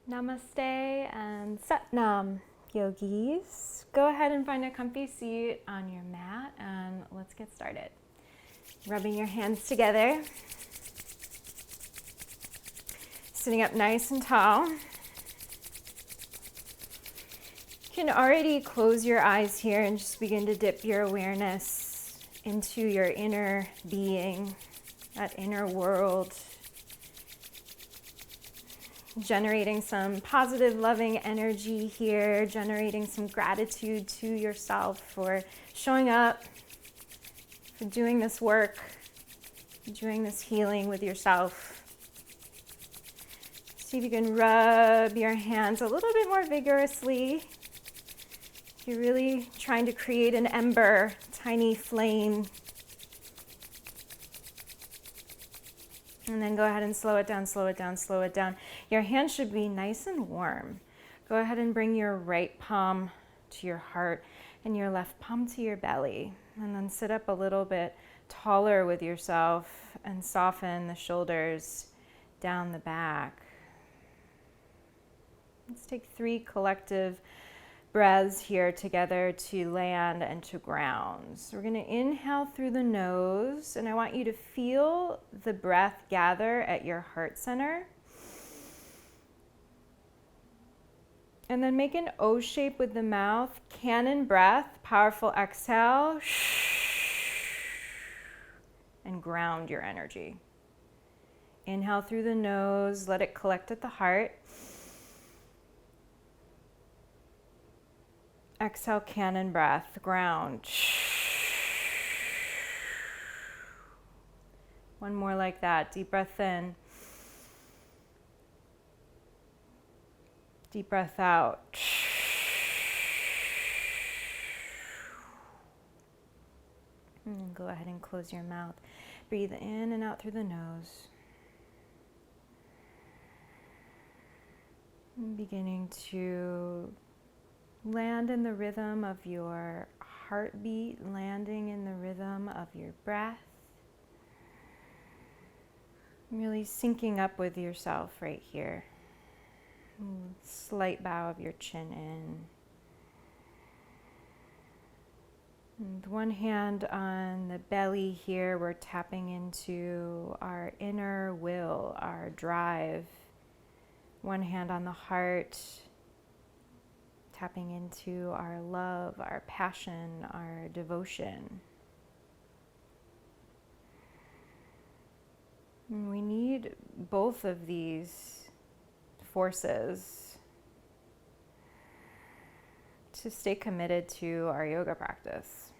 Namaste and Satnam, yogis. Go ahead and find a comfy seat on your mat and let's get started. Rubbing your hands together. Sitting up nice and tall. You can already close your eyes here and just begin to dip your awareness into your inner being, that inner world. Generating some positive, loving energy here, generating some gratitude to yourself for showing up, for doing this work, doing this healing with yourself. See if you can rub your hands a little bit more vigorously. You're really trying to create an ember, tiny flame. And then go ahead and slow it down, slow it down, slow it down. Your hand should be nice and warm. Go ahead and bring your right palm to your heart and your left palm to your belly. And then sit up a little bit taller with yourself and soften the shoulders down the back. Let's take 3 collective breaths here together to land and to ground. So we're going to inhale through the nose, and I want you to feel the breath gather at your heart center. And then make an O shape with the mouth, cannon breath, powerful exhale, and ground your energy. Inhale through the nose, let it collect at the heart. Exhale, cannon breath, ground. One more like that. Deep breath in. Deep breath out. And then go ahead and close your mouth. Breathe in and out through the nose. And beginning to land in the rhythm of your heartbeat, landing in the rhythm of your breath. Really syncing up with yourself right here. Slight bow of your chin in. And one hand on the belly here, we're tapping into our inner will, our drive. One hand on the heart, tapping into our love, our passion, our devotion. And we need both of these forces to stay committed to our yoga practice.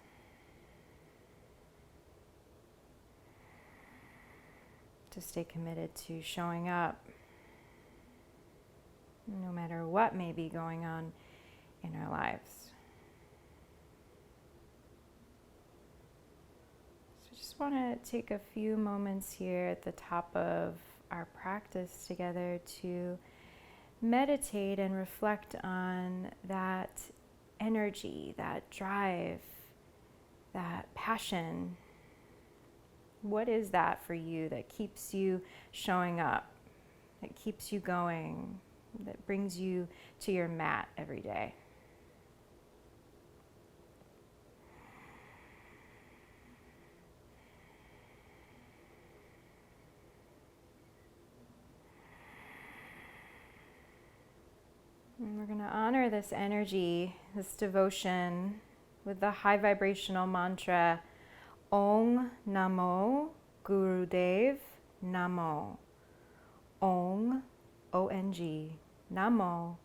To stay committed to showing up, no matter what may be going on in our lives. So I just want to take a few moments here at the top of our practice together to meditate and reflect on that energy, that drive, that passion. What is that for you that keeps you showing up, that keeps you going, that brings you to your mat every day? And we're going to honor this energy, this devotion, with the high vibrational mantra, Om Namo Gurudev Namo. Om, O-N-G, Namo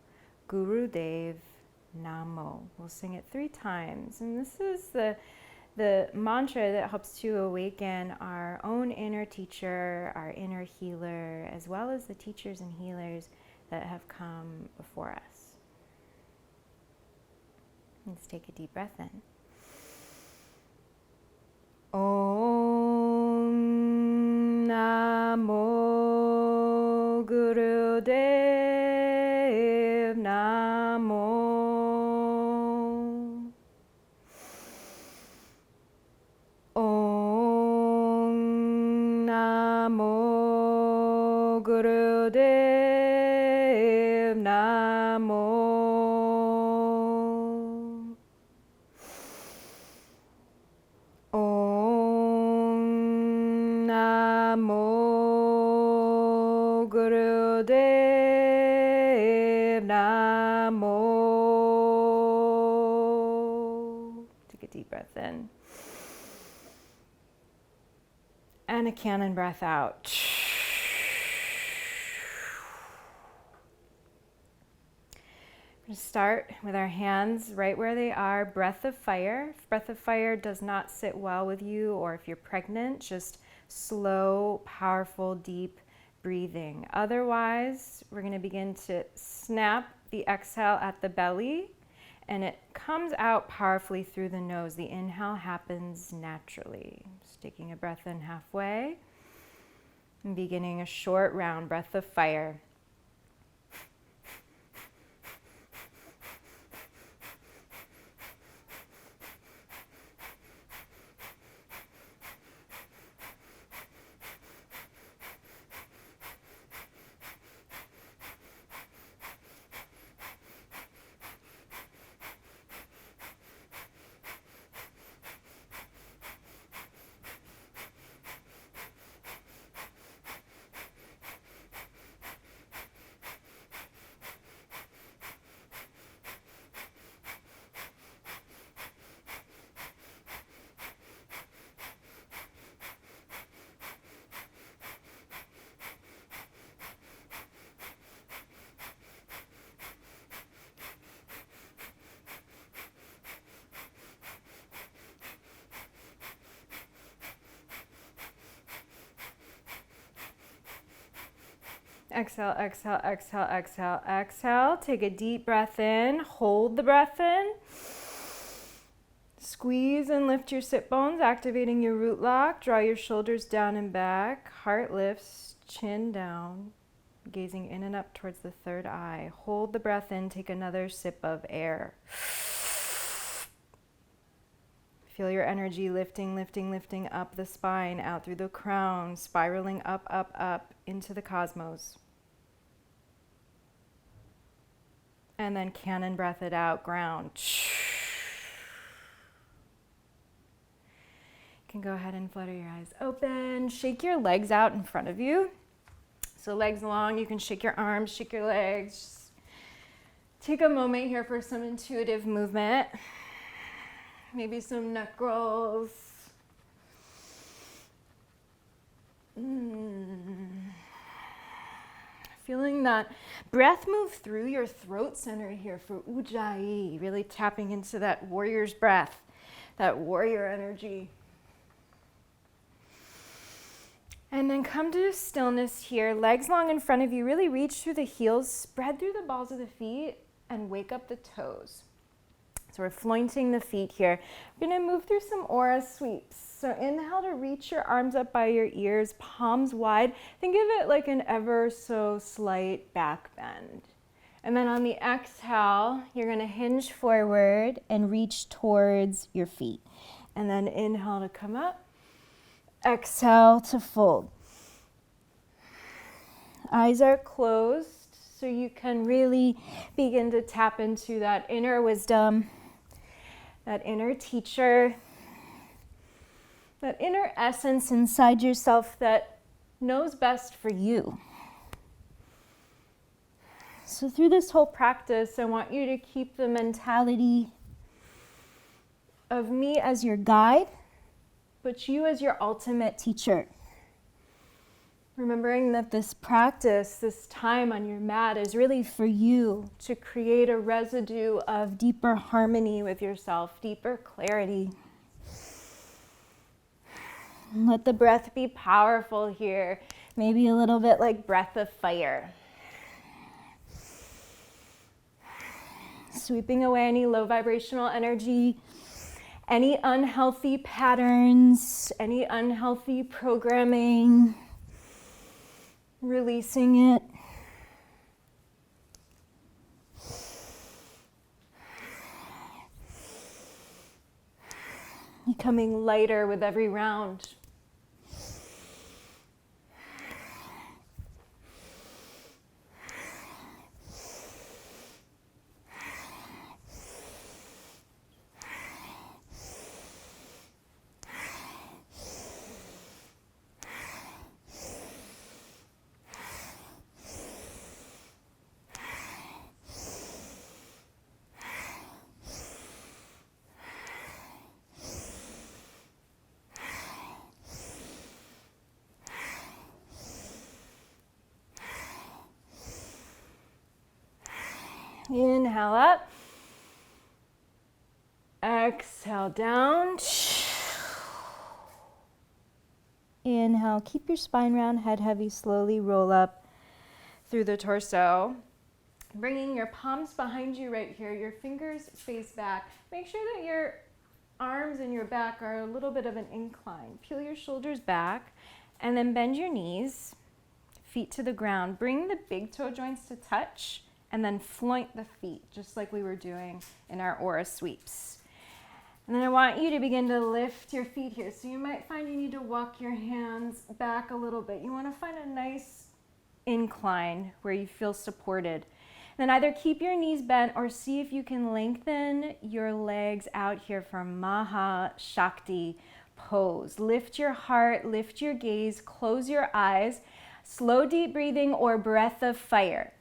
Gurudev Namo. We'll sing it 3 times. And this is the mantra that helps to awaken our own inner teacher, our inner healer, as well as the teachers and healers that have come before us. Let's take a deep breath in. Om Namo Gurudev Namo. Om Namo Gurudev Namo. Om Namo Gurudev Namo. Take a deep breath in. And a cannon breath out. We're going to start with our hands right where they are, breath of fire. If breath of fire does not sit well with you, or if you're pregnant, just slow, powerful, deep breathing. Otherwise, we're going to begin to snap the exhale at the belly, and it comes out powerfully through the nose. The inhale happens naturally. Just taking a breath in halfway and beginning a short round breath of fire. Exhale, exhale, exhale, exhale, exhale. Take a deep breath in. Hold the breath in. Squeeze and lift your sit bones, activating your root lock. Draw your shoulders down and back. Heart lifts, chin down. Gazing in and up towards the third eye. Hold the breath in. Take another sip of air. Feel your energy lifting, lifting, lifting up the spine, out through the crown, spiraling up, up, up into the cosmos. And then cannon breath it out, ground. You can go ahead and flutter your eyes open. Shake your legs out in front of you. So legs long, you can shake your arms, shake your legs. Just take a moment here for some intuitive movement. Maybe some neck rolls. Feeling that breath move through your throat center here for Ujjayi, really tapping into that warrior's breath, that warrior energy. And then come to stillness here, legs long in front of you, really reach through the heels, spread through the balls of the feet, and wake up the toes. So we're flointing the feet here. We're gonna move through some aura sweeps. So inhale to reach your arms up by your ears, palms wide. Think of it like an ever so slight back bend. And then on the exhale, you're gonna hinge forward and reach towards your feet. And then inhale to come up, exhale to fold. Eyes are closed, so you can really begin to tap into that inner wisdom, that inner teacher, that inner essence inside yourself that knows best for you. So through this whole practice, I want you to keep the mentality of me as your guide, but you as your ultimate teacher. Remembering that this practice, this time on your mat is really for you to create a residue of deeper harmony with yourself, deeper clarity. Let the breath be powerful here, maybe a little bit like breath of fire. Sweeping away any low vibrational energy, any unhealthy patterns, any unhealthy programming. Releasing it. Becoming lighter with every round. Inhale up. Exhale down. Inhale, keep your spine round, head heavy, slowly roll up through the torso. Bringing your palms behind you right here, your fingers face back. Make sure that your arms and your back are a little bit of an incline. Peel your shoulders back and then bend your knees, feet to the ground. Bring the big toe joints to touch and then floint the feet, just like we were doing in our aura sweeps. And then I want you to begin to lift your feet here. So you might find you need to walk your hands back a little bit. You want to find a nice incline where you feel supported. Then either keep your knees bent or see if you can lengthen your legs out here for Maha Shakti pose. Lift your heart, lift your gaze, close your eyes. Slow, deep breathing or breath of fire.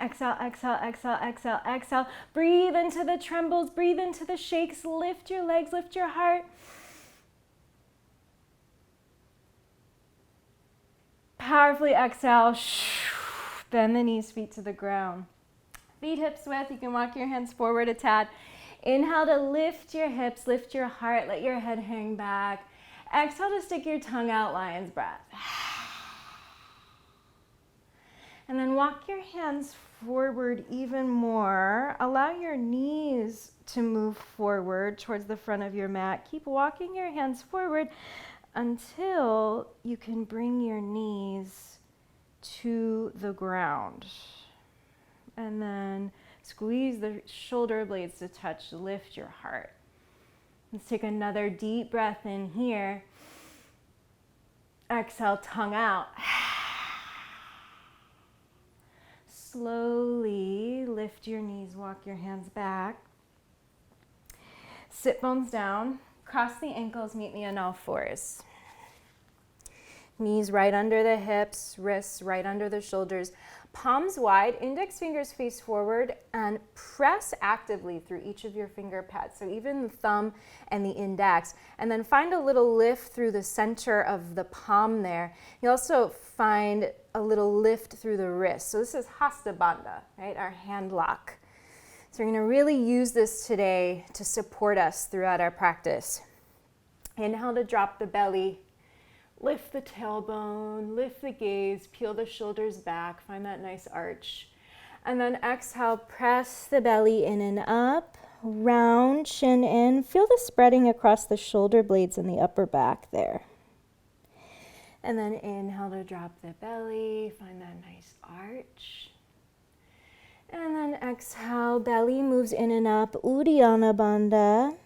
Exhale, exhale, exhale, exhale, exhale. Breathe into the trembles, breathe into the shakes. Lift your legs, lift your heart. Powerfully exhale. Bend the knees, feet to the ground. Feet hips width. You can walk your hands forward a tad. Inhale to lift your hips, lift your heart, let your head hang back. Exhale to stick your tongue out, lion's breath. And then walk your hands forward even more. Allow your knees to move forward towards the front of your mat. Keep walking your hands forward until you can bring your knees to the ground. And then squeeze the shoulder blades to touch, lift your heart. Let's take another deep breath in here. Exhale, tongue out. Slowly lift your knees, walk your hands back. Sit bones down, cross the ankles, meet me on all fours. Knees right under the hips, wrists right under the shoulders. Palms wide, index fingers face forward, and press actively through each of your finger pads. So even the thumb and the index. And then find a little lift through the center of the palm there. You also find a little lift through the wrist. So this is Hasta Bandha, right? Our hand lock. So we're going to really use this today to support us throughout our practice. Inhale to drop the belly. Lift the tailbone, lift the gaze, peel the shoulders back, find that nice arch. And then exhale, press the belly in and up, round, chin in. Feel the spreading across the shoulder blades in the upper back there. And then inhale to drop the belly, find that nice arch. And then exhale, belly moves in and up, Uddiyana Bandha.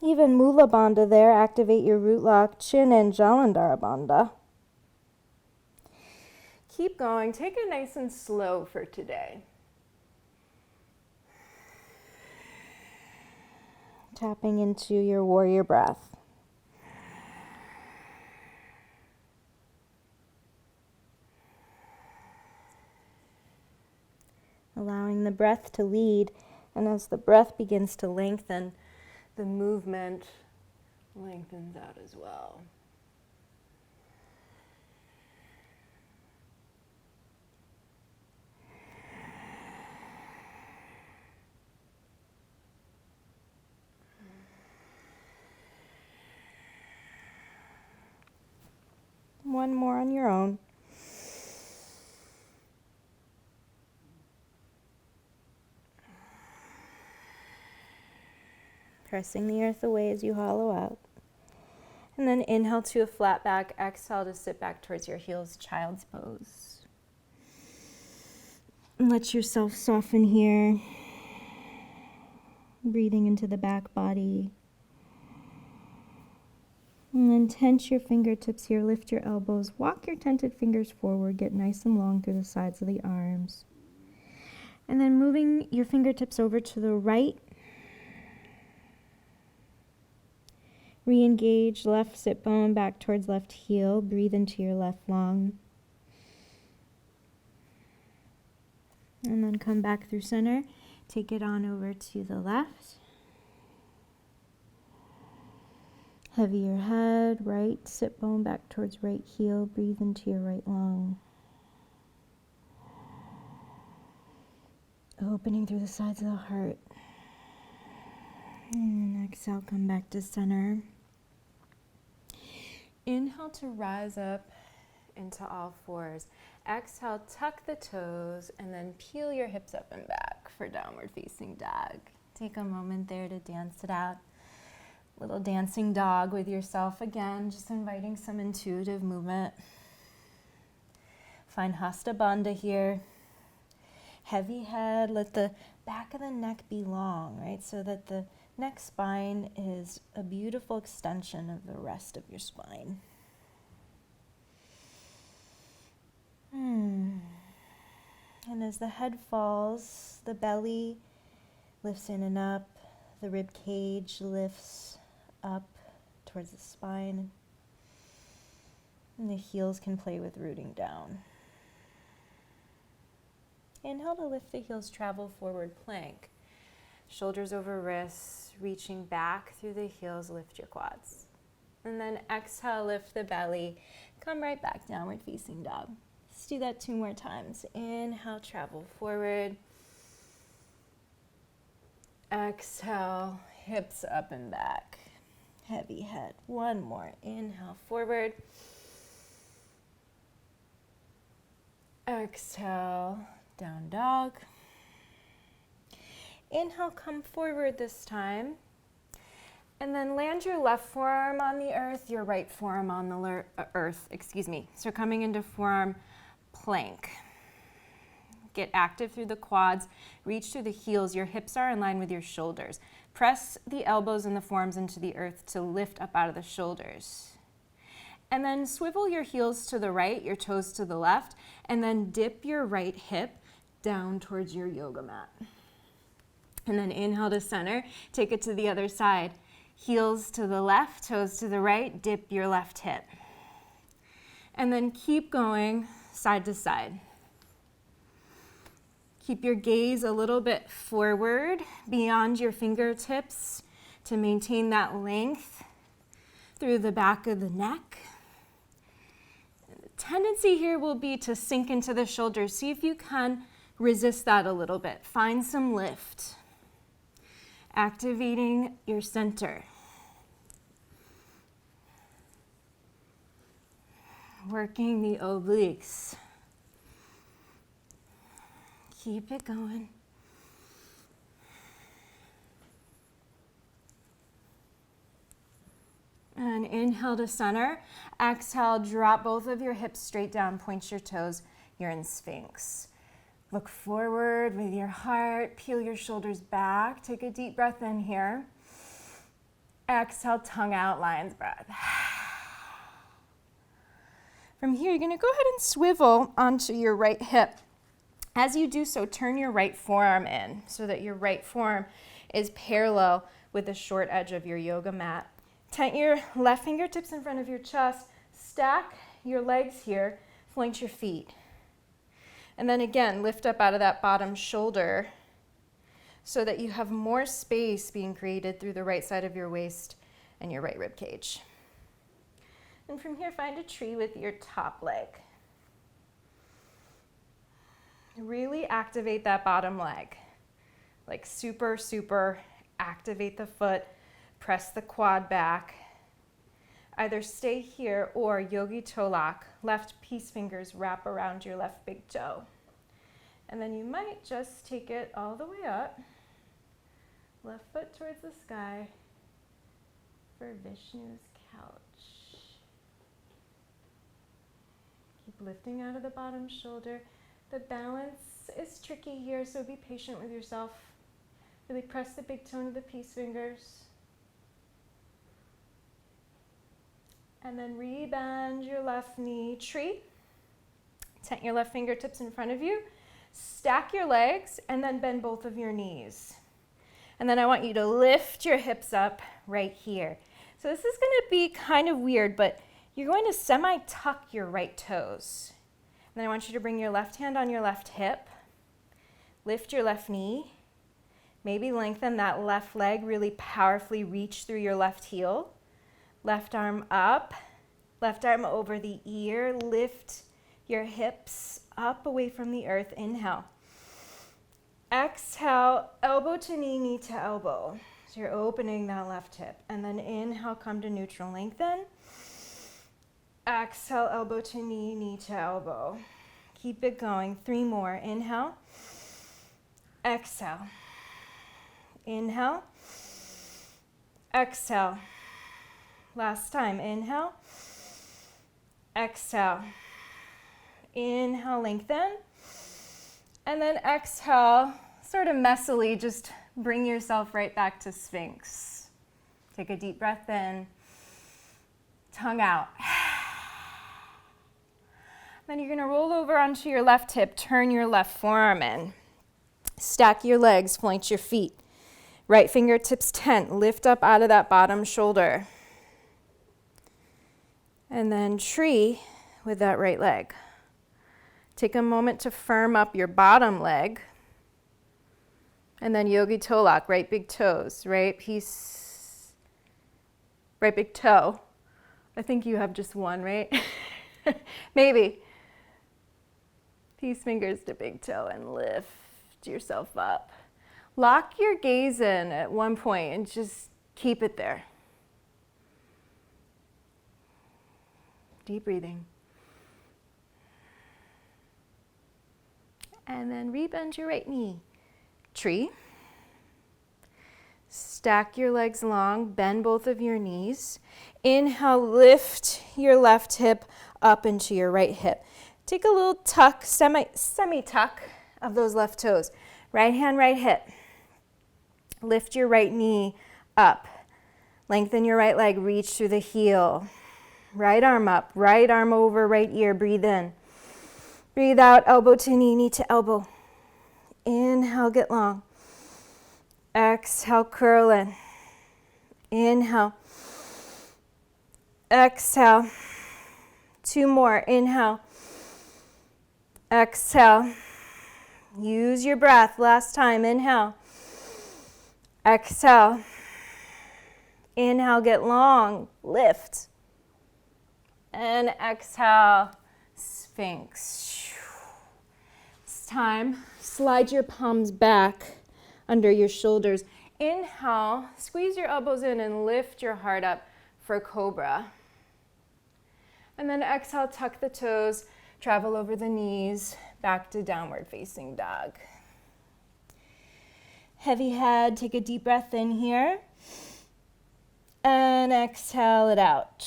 Even Mula Bandha there, activate your root lock, chin and Jalandhara Bandha. Keep going, take it nice and slow for today. Tapping into your warrior breath. Allowing the breath to lead, and as the breath begins to lengthen, the movement lengthens out as well. One more on your own. Pressing the earth away as you hollow out. And then inhale to a flat back, exhale to sit back towards your heels, child's pose. Let yourself soften here. Breathing into the back body. And then tense your fingertips here. Lift your elbows. Walk your tented fingers forward. Get nice and long through the sides of the arms. And then moving your fingertips over to the right. Re-engage left sit bone back towards left heel. Breathe into your left lung. And then come back through center. Take it on over to the left. Heavier head, right sit bone back towards right heel. Breathe into your right lung. Opening through the sides of the heart. And exhale, come back to center. Inhale to rise up into all fours. Exhale, tuck the toes, and then peel your hips up and back for downward facing dog. Take a moment there to dance it out. Little dancing dog with yourself again, just inviting some intuitive movement. Find Hasta Bandha here. Heavy head, let the back of the neck be long, right? So that the neck spine is a beautiful extension of the rest of your spine. And as the head falls, the belly lifts in and up, the rib cage lifts up towards the spine, and the heels can play with rooting down. Inhale to lift the heels, travel forward plank. Shoulders over wrists, reaching back through the heels, lift your quads. And then exhale, lift the belly, come right back, downward facing dog. Let's do that 2 more times. Inhale, travel forward. Exhale, hips up and back. Heavy head. 1 more. Inhale, forward. Exhale, down dog. Inhale, come forward this time. And then land your left forearm on the earth, your right forearm on the earth, So coming into forearm plank. Get active through the quads, reach through the heels. Your hips are in line with your shoulders. Press the elbows and the forearms into the earth to lift up out of the shoulders. And then swivel your heels to the right, your toes to the left, and then dip your right hip down towards your yoga mat. And then inhale to center, take it to the other side. Heels to the left, toes to the right, dip your left hip. And then keep going side to side. Keep your gaze a little bit forward beyond your fingertips to maintain that length through the back of the neck. And the tendency here will be to sink into the shoulders. See if you can resist that a little bit. Find some lift. Activating your center. Working the obliques. Keep it going. And inhale to center. Exhale, drop both of your hips straight down, point your toes. You're in Sphinx. Look forward with your heart, peel your shoulders back. Take a deep breath in here. Exhale, tongue out, lion's breath. From here, you're gonna go ahead and swivel onto your right hip. As you do so, turn your right forearm in so that your right forearm is parallel with the short edge of your yoga mat. Tent your left fingertips in front of your chest. Stack your legs here, flank your feet. And then again, lift up out of that bottom shoulder so that you have more space being created through the right side of your waist and your right rib cage. And from here, find a tree with your top leg. Really activate that bottom leg. Like super activate the foot, press the quad back. Either stay here or yogi toe lock, left peace fingers wrap around your left big toe. And then you might just take it all the way up, left foot towards the sky for Vishnu's couch. Keep lifting out of the bottom shoulder, The balance is tricky here, so be patient with yourself. Really press the big toe into the peace fingers. And then rebend your left knee, tree. Tent your left fingertips in front of you. Stack your legs and then bend both of your knees. And then I want you to lift your hips up right here. So this is going to be kind of weird, but you're going to semi-tuck your right toes. And then I want you to bring your left hand on your left hip. Lift your left knee. Maybe lengthen that left leg, really powerfully reach through your left heel. Left arm up, left arm over the ear. Lift your hips up away from the earth. Inhale. Exhale, elbow to knee, knee to elbow. So you're opening that left hip. And then inhale, come to neutral, lengthen. Exhale, elbow to knee, knee to elbow. Keep it going. 3 more. Inhale. Exhale. Inhale. Exhale. Last time. Inhale. Exhale. Inhale, lengthen. And then exhale, sort of messily, just bring yourself right back to Sphinx. Take a deep breath in. Tongue out. Then you're going to roll over onto your left hip, turn your left forearm in. Stack your legs, point your feet. Right fingertips tent, lift up out of that bottom shoulder. And then tree with that right leg. Take a moment to firm up your bottom leg. And then yogi toe lock, right big toes, right piece, right big toe. I think you have just one, right? Maybe. Peace fingers to big toe and lift yourself up. Lock your gaze in at one point and just keep it there. Deep breathing. And then rebend your right knee. Tree. Stack your legs long, bend both of your knees. Inhale, lift your left hip up into your right hip. Take a little tuck, semi-tuck of those left toes. Right hand, right hip. Lift your right knee up. Lengthen your right leg, reach through the heel. Right arm up, right arm over right ear, breathe in. Breathe out, elbow to knee, knee to elbow. Inhale, get long. Exhale, curl in. Inhale. Exhale. 2 more. Inhale. Exhale. Use your breath. Last time. Inhale. Exhale. Inhale, get long. Lift. And exhale, Sphinx. It's time. Slide your palms back under your shoulders. Inhale, squeeze your elbows in and lift your heart up for cobra. And then exhale, tuck the toes, travel over the knees, back to downward facing dog. Heavy head, take a deep breath in here. And exhale it out.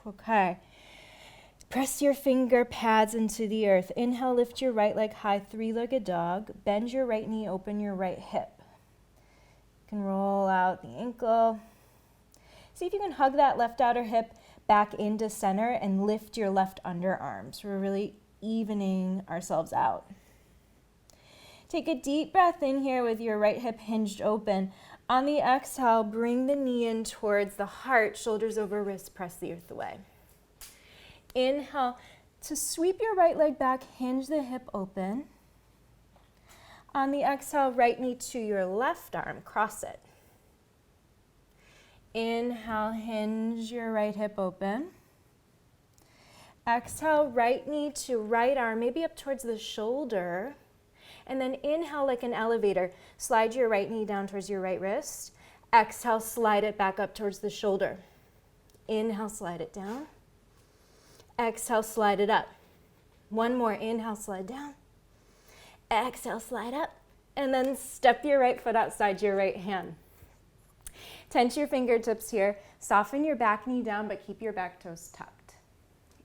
Okay. Press your finger pads into the earth. Inhale, lift your right leg high, 3-legged dog. Bend your right knee, open your right hip. You can roll out the ankle. See if you can hug that left outer hip back into center and lift your left underarms. We're really evening ourselves out. Take a deep breath in here with your right hip hinged open. On the exhale, bring the knee in towards the heart, shoulders over wrists, press the earth away. Inhale, to sweep your right leg back, hinge the hip open. On the exhale, right knee to your left arm, cross it. Inhale, hinge your right hip open. Exhale, right knee to right arm, maybe up towards the shoulder. And then inhale like an elevator. Slide your right knee down towards your right wrist. Exhale, slide it back up towards the shoulder. Inhale, slide it down. Exhale, slide it up. 1 more. Inhale, slide down. Exhale, slide up. And then step your right foot outside your right hand. Tense your fingertips here. Soften your back knee down, but keep your back toes tucked.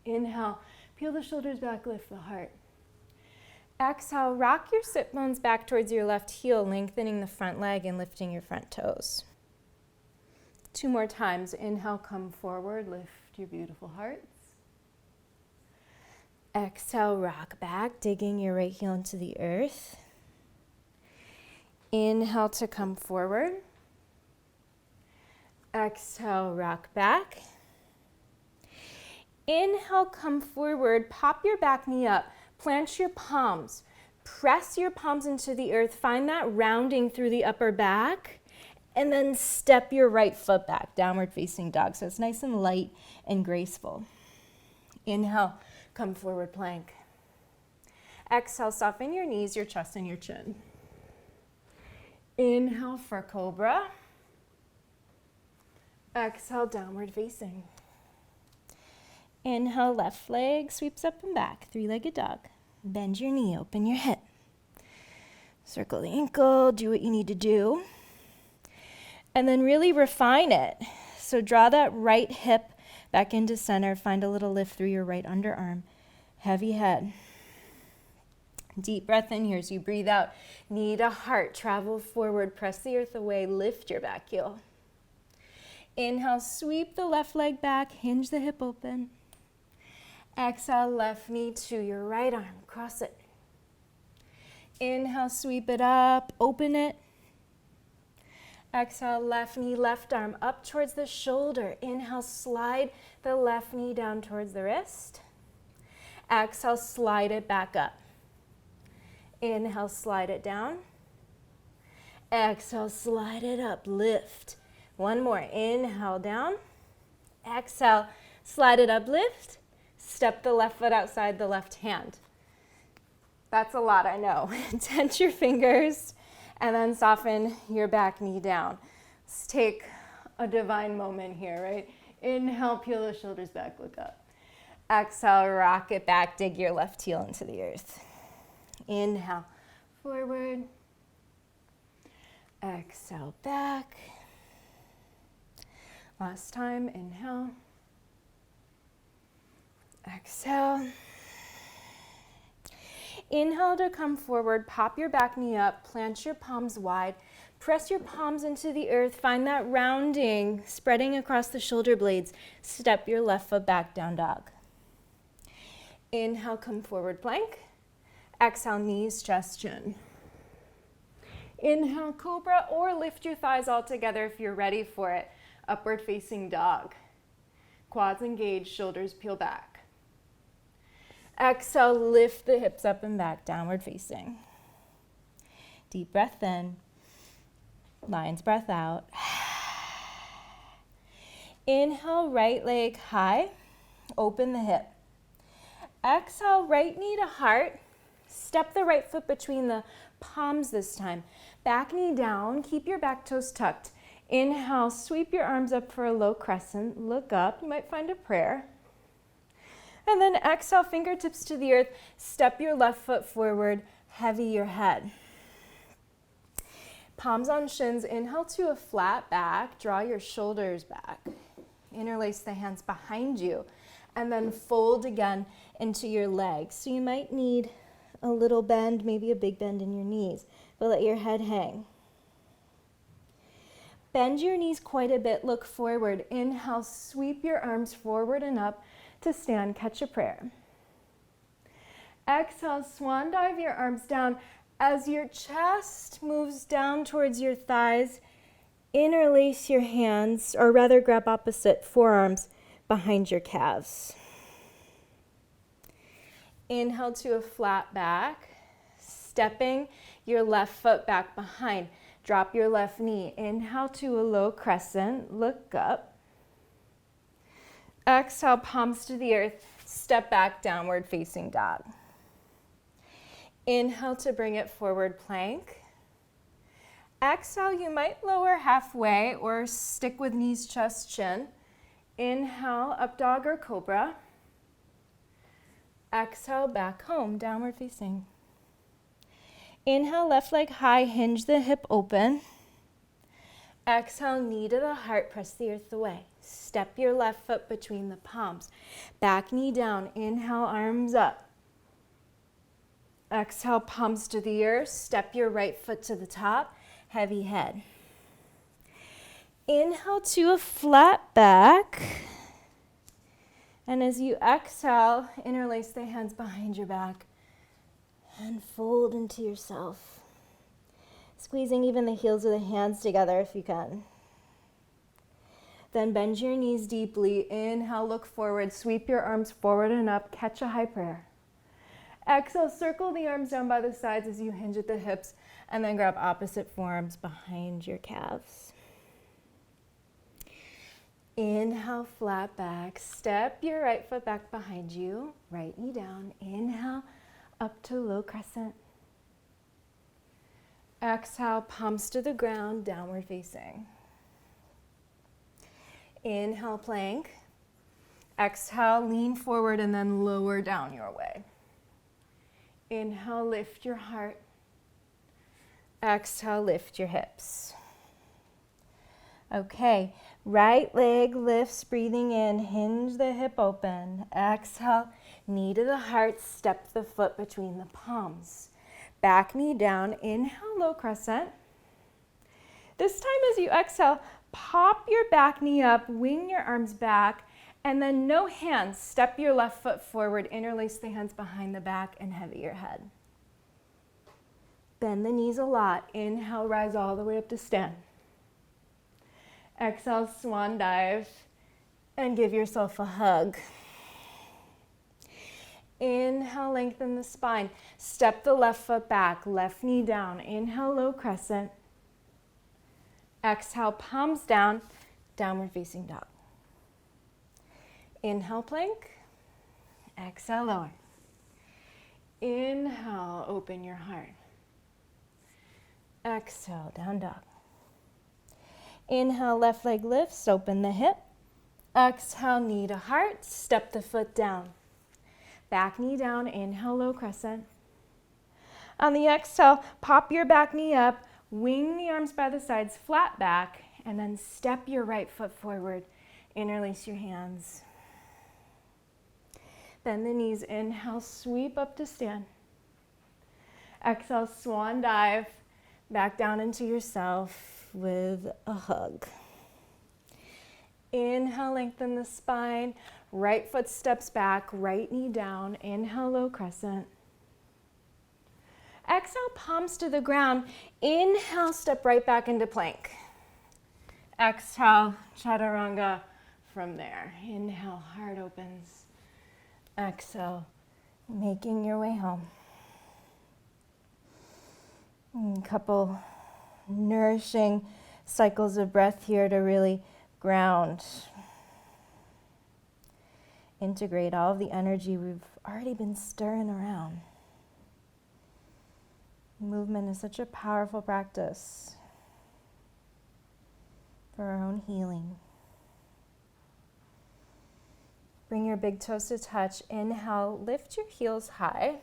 Inhale, Peel the shoulders back, lift the heart. Exhale, rock your sit bones back towards your left heel, lengthening the front leg and lifting your front toes. 2 more times. Inhale, come forward, lift your beautiful hearts. Exhale, rock back, digging your right heel into the earth. Inhale to come forward. Exhale, rock back. Inhale, come forward, pop your back knee up, plant your palms, press your palms into the earth, find that rounding through the upper back, and then step your right foot back, downward facing dog. So it's nice and light and graceful. Inhale, come forward plank. Exhale, soften your knees, your chest, and your chin. Inhale for cobra. Exhale, downward facing. Inhale, left leg sweeps up and back, 3-legged dog. Bend your knee, open your hip. Circle the ankle, do what you need to do. And then really refine it. So draw that right hip back into center, find a little lift through your right underarm. Heavy head. Deep breath in here as you breathe out. Knee to heart, travel forward, press the earth away, lift your back heel. Inhale, sweep the left leg back, hinge the hip open. Exhale, left knee to your right arm, cross it. Inhale, sweep it up, open it. Exhale, left knee, left arm up towards the shoulder. Inhale, slide the left knee down towards the wrist. Exhale, slide it back up. Inhale, slide it down. Exhale, slide it up, lift. One more, inhale down. Exhale, slide it up, lift. Step the left foot outside the left hand. That's a lot, I know. Tense your fingers and then soften your back knee down. Let's take a divine moment here, right? Inhale, peel the shoulders back, look up. Exhale, rock it back, dig your left heel into the earth. Inhale, forward. Exhale, back. Last time, inhale. Exhale. Inhale to come forward, pop your back knee up, plant your palms wide, press your palms into the earth, find that rounding, spreading across the shoulder blades. Step your left foot back, down dog. Inhale, come forward plank. Exhale, knees, chest, chin. Inhale, cobra, or lift your thighs all together if you're ready for it. Upward facing dog. Quads engaged, shoulders peel back. Exhale, lift the hips up and back, downward facing. Deep breath in. Lion's breath out. Inhale, right leg high. Open the hip. Exhale, right knee to heart. Step the right foot between the palms this time. Back knee down, keep your back toes tucked. Inhale, sweep your arms up for a low crescent. Look up, you might find a prayer. And then exhale, fingertips to the earth. Step your left foot forward, heavy your head. Palms on shins, inhale to a flat back. Draw your shoulders back. Interlace the hands behind you. And then fold again into your legs. So you might need a little bend, maybe a big bend in your knees, but let your head hang. Bend your knees quite a bit, look forward. Inhale, sweep your arms forward and up to stand, catch a prayer. Exhale, swan dive your arms down. As your chest moves down towards your thighs, interlace your hands, or rather grab opposite forearms behind your calves. Inhale to a flat back, stepping your left foot back behind. Drop your left knee. Inhale to a low crescent, look up. Exhale, palms to the earth, step back, downward facing dog. Inhale to bring it forward plank. Exhale, you might lower halfway or stick with knees, chest, chin. Inhale, up dog or cobra. Exhale, back home, downward facing. Inhale, left leg high, hinge the hip open. Exhale, knee to the heart, press the earth away. Step your left foot between the palms. Back knee down. Inhale, arms up. Exhale, palms to the earth. Step your right foot to the top. Heavy head. Inhale to a flat back. And as you exhale, interlace the hands behind your back and fold into yourself. Squeezing even the heels of the hands together if you can. Then bend your knees deeply. Inhale, look forward. Sweep your arms forward and up. Catch a high prayer. Exhale, circle the arms down by the sides as you hinge at the hips, and then grab opposite forearms behind your calves. Inhale, flat back. Step your right foot back behind you. Right knee down. Inhale, up to low crescent. Exhale, palms to the ground, downward facing. Inhale, plank. Exhale, lean forward and then lower down your way. Inhale, lift your heart. Exhale, lift your hips. Okay, right leg lifts, breathing in, hinge the hip open. Exhale, knee to the heart, step the foot between the palms. Back knee down, inhale, low crescent. This time as you exhale, pop your back knee up, wing your arms back, and then no hands. Step your left foot forward, interlace the hands behind the back, and heavy your head. Bend the knees a lot. Inhale, rise all the way up to stand. Exhale, swan dive, and give yourself a hug. Inhale, lengthen the spine. Step the left foot back, left knee down. Inhale, low crescent. Exhale, palms down, downward facing dog. Inhale, plank. Exhale, lower. Inhale, open your heart. Exhale, down dog. Inhale, left leg lifts, open the hip. Exhale, knee to heart, step the foot down. Back knee down, inhale, low crescent. On the exhale, pop your back knee up, wing the arms by the sides, flat back, and then step your right foot forward. Interlace your hands. Bend the knees, inhale, sweep up to stand. Exhale, swan dive, back down into yourself with a hug. Inhale, lengthen the spine. Right foot steps back, right knee down. Inhale, low crescent. Exhale, palms to the ground. Inhale, step right back into plank. Exhale, chaturanga from there. Inhale, heart opens. Exhale, making your way home. A couple nourishing cycles of breath here to really ground. Integrate all of the energy we've already been stirring around. Movement is such a powerful practice for our own healing. Bring your big toes to touch. Inhale, lift your heels high.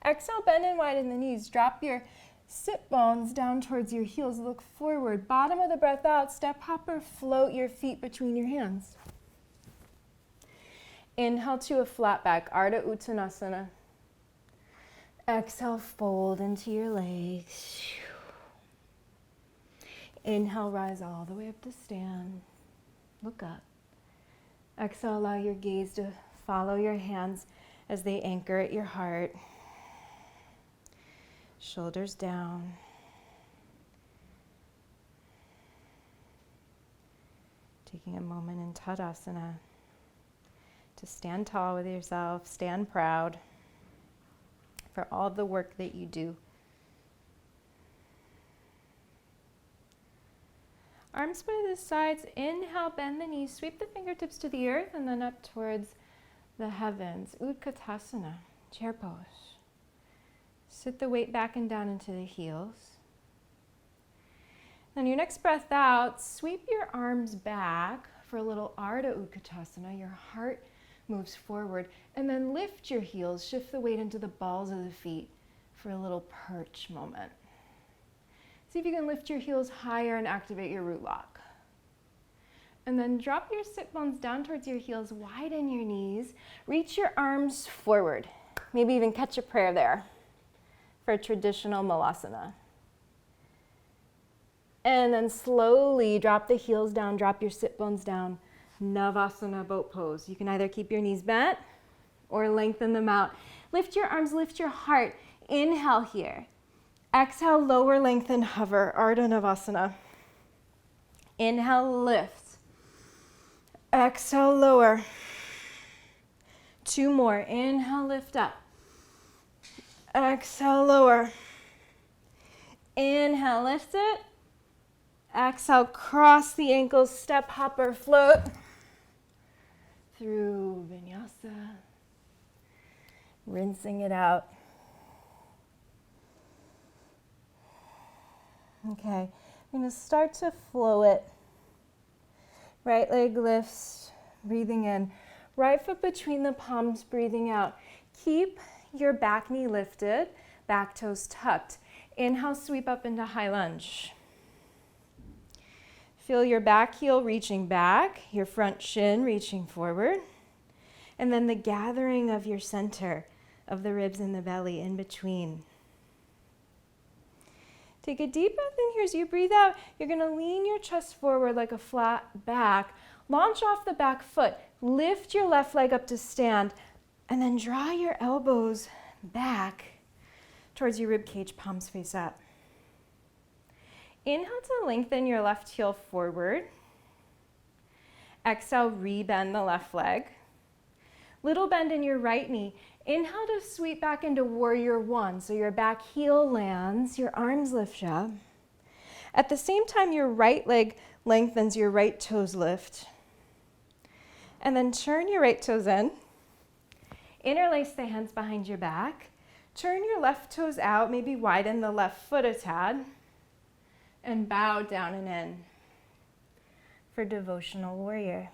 Exhale, bend and widen the knees. Drop your sit bones down towards your heels. Look forward. Bottom of the breath out. Step hopper. Float your feet between your hands. Inhale to a flat back. Ardha Uttanasana. Exhale, fold into your legs. Inhale, rise all the way up to stand. Look up. Exhale, allow your gaze to follow your hands as they anchor at your heart. Shoulders down. Taking a moment in Tadasana to stand tall with yourself, stand proud for all the work that you do. Arms by the sides. Inhale, bend the knees, sweep the fingertips to the earth and then up towards the heavens. Utkatasana, chair pose. Sit the weight back and down into the heels. Then your next breath out, sweep your arms back for a little Ardha Utkatasana. Your heart moves forward. And then lift your heels, shift the weight into the balls of the feet for a little perch moment. See if you can lift your heels higher and activate your root lock. And then drop your sit bones down towards your heels, widen your knees, reach your arms forward. Maybe even catch a prayer there for traditional malasana. And then slowly drop the heels down, drop your sit bones down. Navasana, boat pose. You can either keep your knees bent or lengthen them out. Lift your arms, lift your heart. Inhale here. Exhale, lower, lengthen, hover, Ardha Navasana. Inhale, lift. Exhale, lower. 2 more. Inhale, lift up. Exhale, lower. Inhale, lift it. Exhale, cross the ankles, step, hop, or float through Vinyasa. Rinsing it out. Okay, I'm going to start to flow it. Right leg lifts, breathing in. Right foot between the palms, breathing out. Keep your back knee lifted, back toes tucked. Inhale, sweep up into high lunge. Feel your back heel reaching back, your front shin reaching forward, and then the gathering of your center of the ribs and the belly in between. Take a deep breath in here as you breathe out. You're going to lean your chest forward like a flat back. Launch off the back foot. Lift your left leg up to stand, and then draw your elbows back towards your rib cage, palms face up. Inhale to lengthen your left heel forward. Exhale, rebend the left leg. Little bend in your right knee. Inhale to sweep back into warrior one. So your back heel lands, your arms lift up. At the same time, your right leg lengthens, your right toes lift. And then turn your right toes in. Interlace the hands behind your back. Turn your left toes out, maybe widen the left foot a tad. And bow down and in for devotional warrior.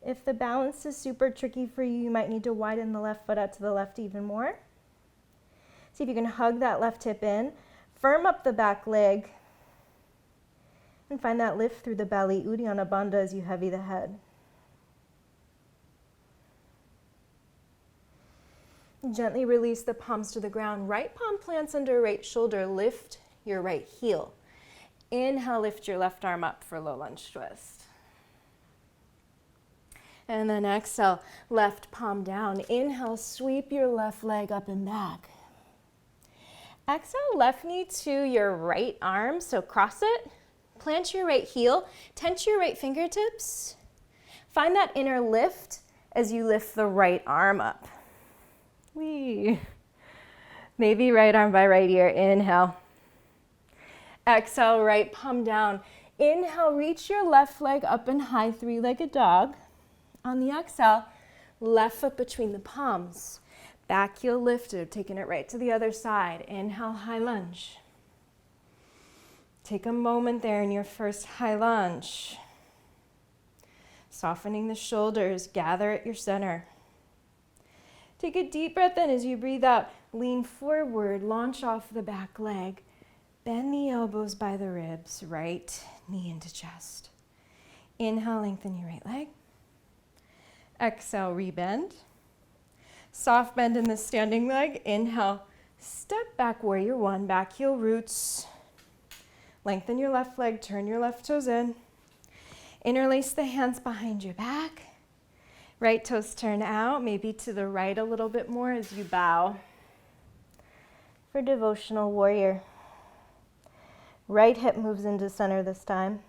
If the balance is super tricky for you, you might need to widen the left foot out to the left even more. See if you can hug that left hip in, firm up the back leg, and find that lift through the belly, Uddiyana Bandha, as you heavy the head. Gently release the palms to the ground. Right palm plants under right shoulder. Lift your right heel. Inhale, lift your left arm up for low lunge twist. And then exhale, left palm down. Inhale, sweep your left leg up and back. Exhale, left knee to your right arm, so cross it. Plant your right heel, tense your right fingertips. Find that inner lift as you lift the right arm up. Whee. Maybe right arm by right ear, inhale. Exhale, right palm down. Inhale, reach your left leg up and high, three-legged dog. On the exhale, left foot between the palms. Back heel lifted, taking it right to the other side. Inhale, high lunge. Take a moment there in your first high lunge. Softening the shoulders, gather at your center. Take a deep breath in as you breathe out. Lean forward, launch off the back leg. Bend the elbows by the ribs, right knee into chest. Inhale, lengthen your right leg. Exhale, rebend. Soft bend in the standing leg. Inhale, step back, warrior one, back heel roots. Lengthen your left leg, turn your left toes in. Interlace the hands behind your back. Right toes turn out, maybe to the right a little bit more as you bow for devotional warrior. Right hip moves into center this time.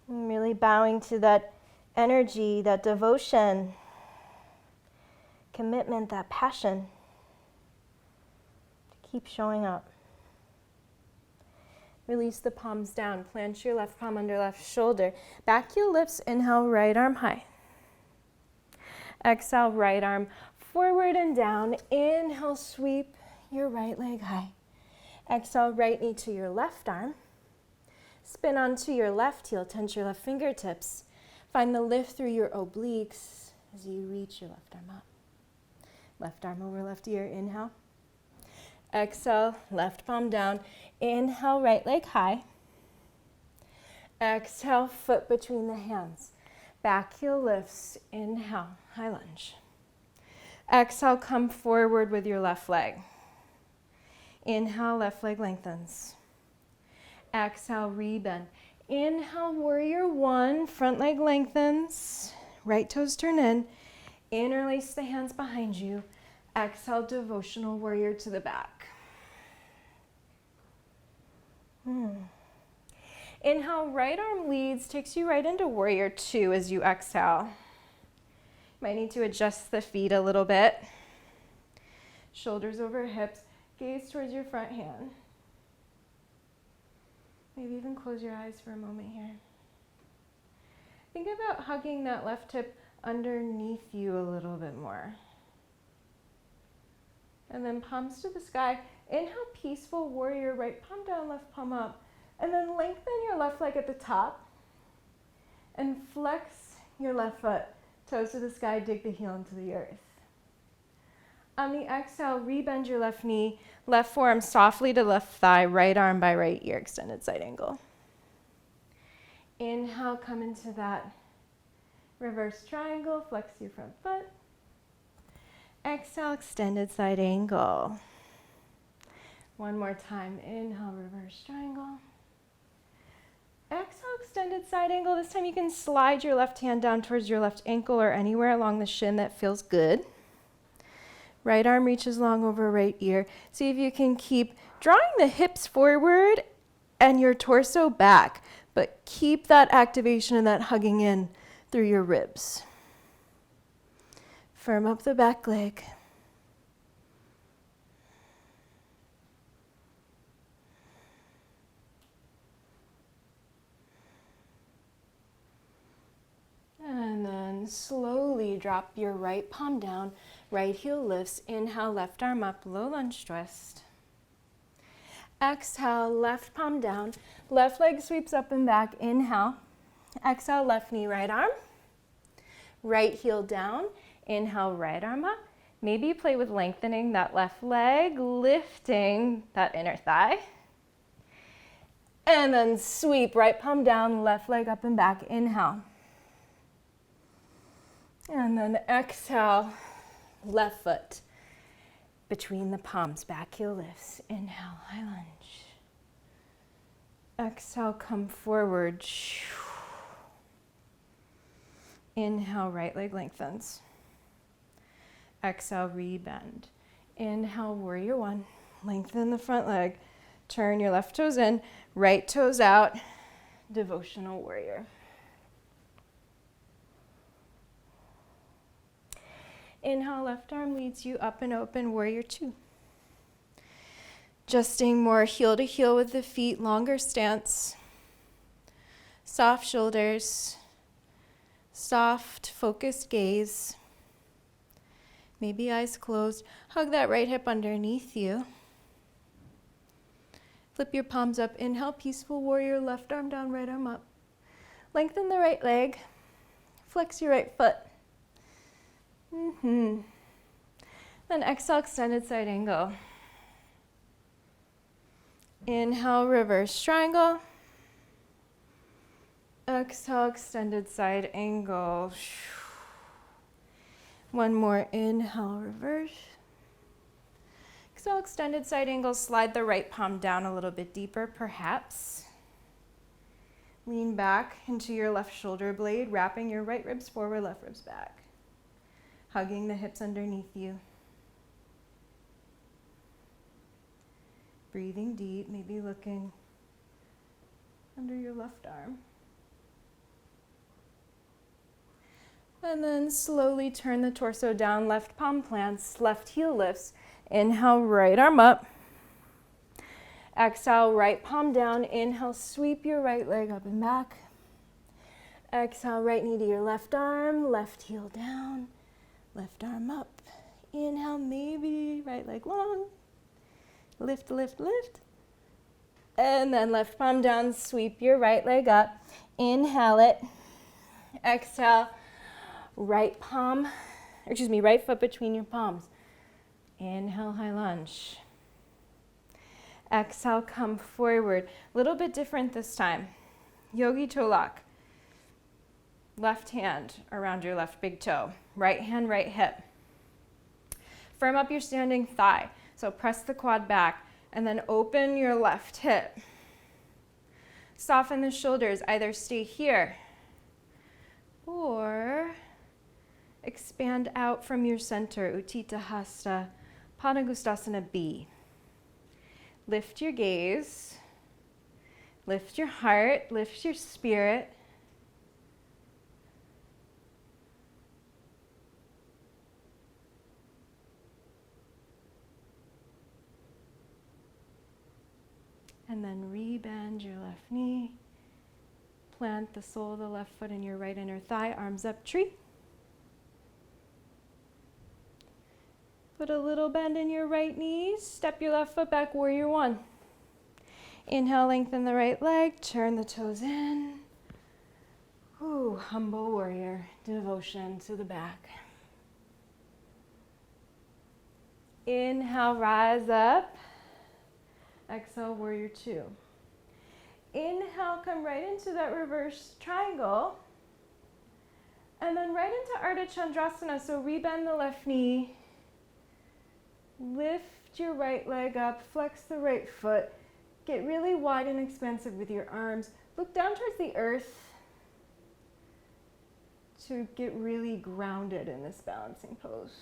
I'm really bowing to that energy, that devotion, commitment, that passion to keep showing up. Release the palms down. Plant your left palm under left shoulder. Back heel lifts. Inhale, right arm high. Exhale, right arm forward and down. Inhale, sweep your right leg high. Exhale, right knee to your left arm. Spin onto your left heel. Tense your left fingertips. Find the lift through your obliques as you reach your left arm up. Left arm over left ear. Inhale. Exhale, left palm down. Inhale, right leg high. Exhale, foot between the hands. Back heel lifts. Inhale, high lunge. Exhale, come forward with your left leg. Inhale, left leg lengthens. Exhale, rebend. Inhale, warrior one, front leg lengthens. Right toes turn in. Interlace the hands behind you. Exhale, devotional warrior to the back. Inhale, right arm leads, takes you right into warrior two as you exhale. Might need to adjust the feet a little bit. Shoulders over hips, gaze towards your front hand. Maybe even close your eyes for a moment here. Think about hugging that left hip underneath you a little bit more. And then palms to the sky. Inhale, peaceful warrior, right palm down, left palm up. And then lengthen your left leg at the top. And flex your left foot. Toes to the sky, dig the heel into the earth. On the exhale, rebend your left knee, left forearm softly to left thigh, right arm by right ear, extended side angle. Inhale, come into that reverse triangle, flex your front foot. Exhale, extended side angle. One more time, inhale, reverse triangle. Exhale, extended side angle. This time you can slide your left hand down towards your left ankle or anywhere along the shin that feels good. Right arm reaches long over right ear. See if you can keep drawing the hips forward and your torso back, but keep that activation and that hugging in through your ribs. Firm up the back leg. And then slowly drop your right palm down, right heel lifts. Inhale, left arm up, low lunge twist. Exhale, left palm down, left leg sweeps up and back. Inhale. Exhale, left knee, right arm. Right heel down. Inhale, right arm up. Maybe play with lengthening that left leg, lifting that inner thigh. And then sweep, right palm down, left leg up and back. Inhale. And then exhale, left foot between the palms, back heel lifts. Inhale, high lunge. Exhale, come forward. Inhale, right leg lengthens. Exhale, rebend. Inhale, warrior one. Lengthen the front leg. Turn your left toes in, right toes out. Devotional warrior. Inhale, left arm leads you up and open, warrior two. Adjusting more heel to heel with the feet, longer stance. Soft shoulders. Soft, focused gaze. Maybe eyes closed. Hug that right hip underneath you. Flip your palms up. Inhale, peaceful warrior, left arm down, right arm up. Lengthen the right leg. Flex your right foot. Then exhale, extended side angle. Inhale, reverse triangle. Exhale, extended side angle. One more, inhale, reverse. Exhale, extended side angle. Slide the right palm down a little bit deeper, perhaps. Lean back into your left shoulder blade, wrapping your right ribs forward, left ribs back. Hugging the hips underneath you. Breathing deep, maybe looking under your left arm. And then slowly turn the torso down, left palm plants, left heel lifts. Inhale, right arm up. Exhale, right palm down. Inhale, sweep your right leg up and back. Exhale, right knee to your left arm, left heel down. Left arm up. Inhale, maybe right leg long. Lift, lift, lift. And then left palm down, sweep your right leg up. Inhale it. Exhale, right foot between your palms. Inhale, high lunge. Exhale, come forward. A little bit different this time. Yogi toe lock. Left hand around your left big toe. Right hand, right hip. Firm up your standing thigh. So press the quad back and then open your left hip. Soften the shoulders. Either stay here or expand out from your center. Utthita Hasta, Padangusthasana B. Lift your gaze. Lift your heart. Lift your spirit. And then rebend your left knee. Plant the sole of the left foot in your right inner thigh. Arms up, tree. Put a little bend in your right knee. Step your left foot back, warrior one. Inhale, lengthen the right leg. Turn the toes in. Ooh, humble warrior. Devotion to the back. Inhale, rise up. Exhale, warrior two. Inhale, come right into that reverse triangle. And then right into Ardha Chandrasana. So rebend the left knee. Lift your right leg up. Flex the right foot. Get really wide and expansive with your arms. Look down towards the earth to get really grounded in this balancing pose.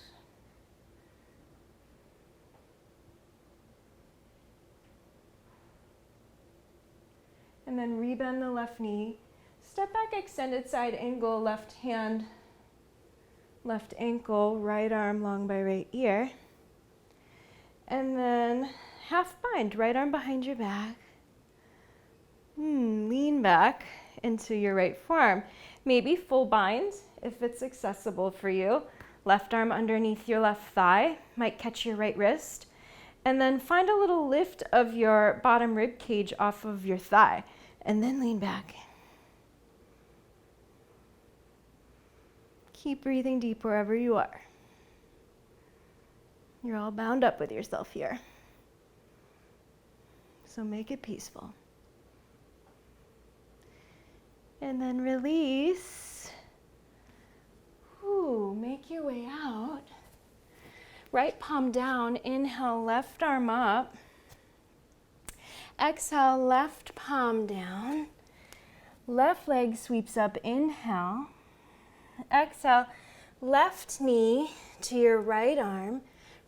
And then rebend the left knee. Step back, extended side angle, left hand, left ankle, right arm long by right ear. And then half bind, right arm behind your back. Lean back into your right forearm. Maybe full bind if it's accessible for you. Left arm underneath your left thigh, might catch your right wrist. And then find a little lift of your bottom rib cage off of your thigh. And then lean back. Keep breathing deep wherever you are. You're all bound up with yourself here. So make it peaceful. And then release. Make your way out. Right palm down. Inhale, left arm up. Exhale, left palm down. Left leg sweeps up. Inhale. Exhale, left knee to your right arm.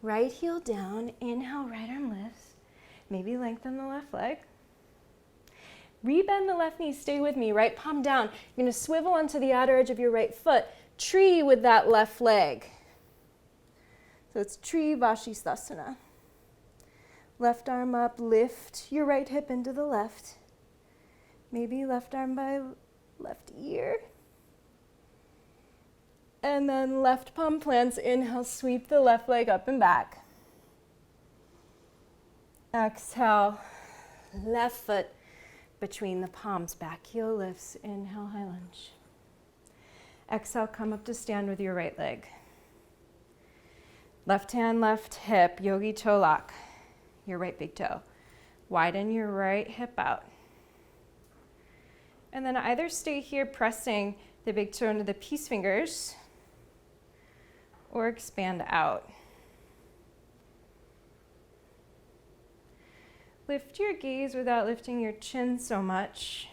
Right heel down. Inhale, right arm lifts. Maybe lengthen the left leg. Rebend the left knee. Stay with me. Right palm down. You're going to swivel onto the outer edge of your right foot. Tree with that left leg. So it's tree Vashisthasana. Left arm up. Lift your right hip into the left. Maybe left arm by left ear. And then left palm plants. Inhale, sweep the left leg up and back. Exhale, left foot between the palms, back heel lifts. Inhale, high lunge. Exhale, come up to stand with your right leg. Left hand, left hip, yogi toe lock, your right big toe. Widen your right hip out. And then either stay here pressing the big toe into the peace fingers or expand out. Lift your gaze without lifting your chin so much.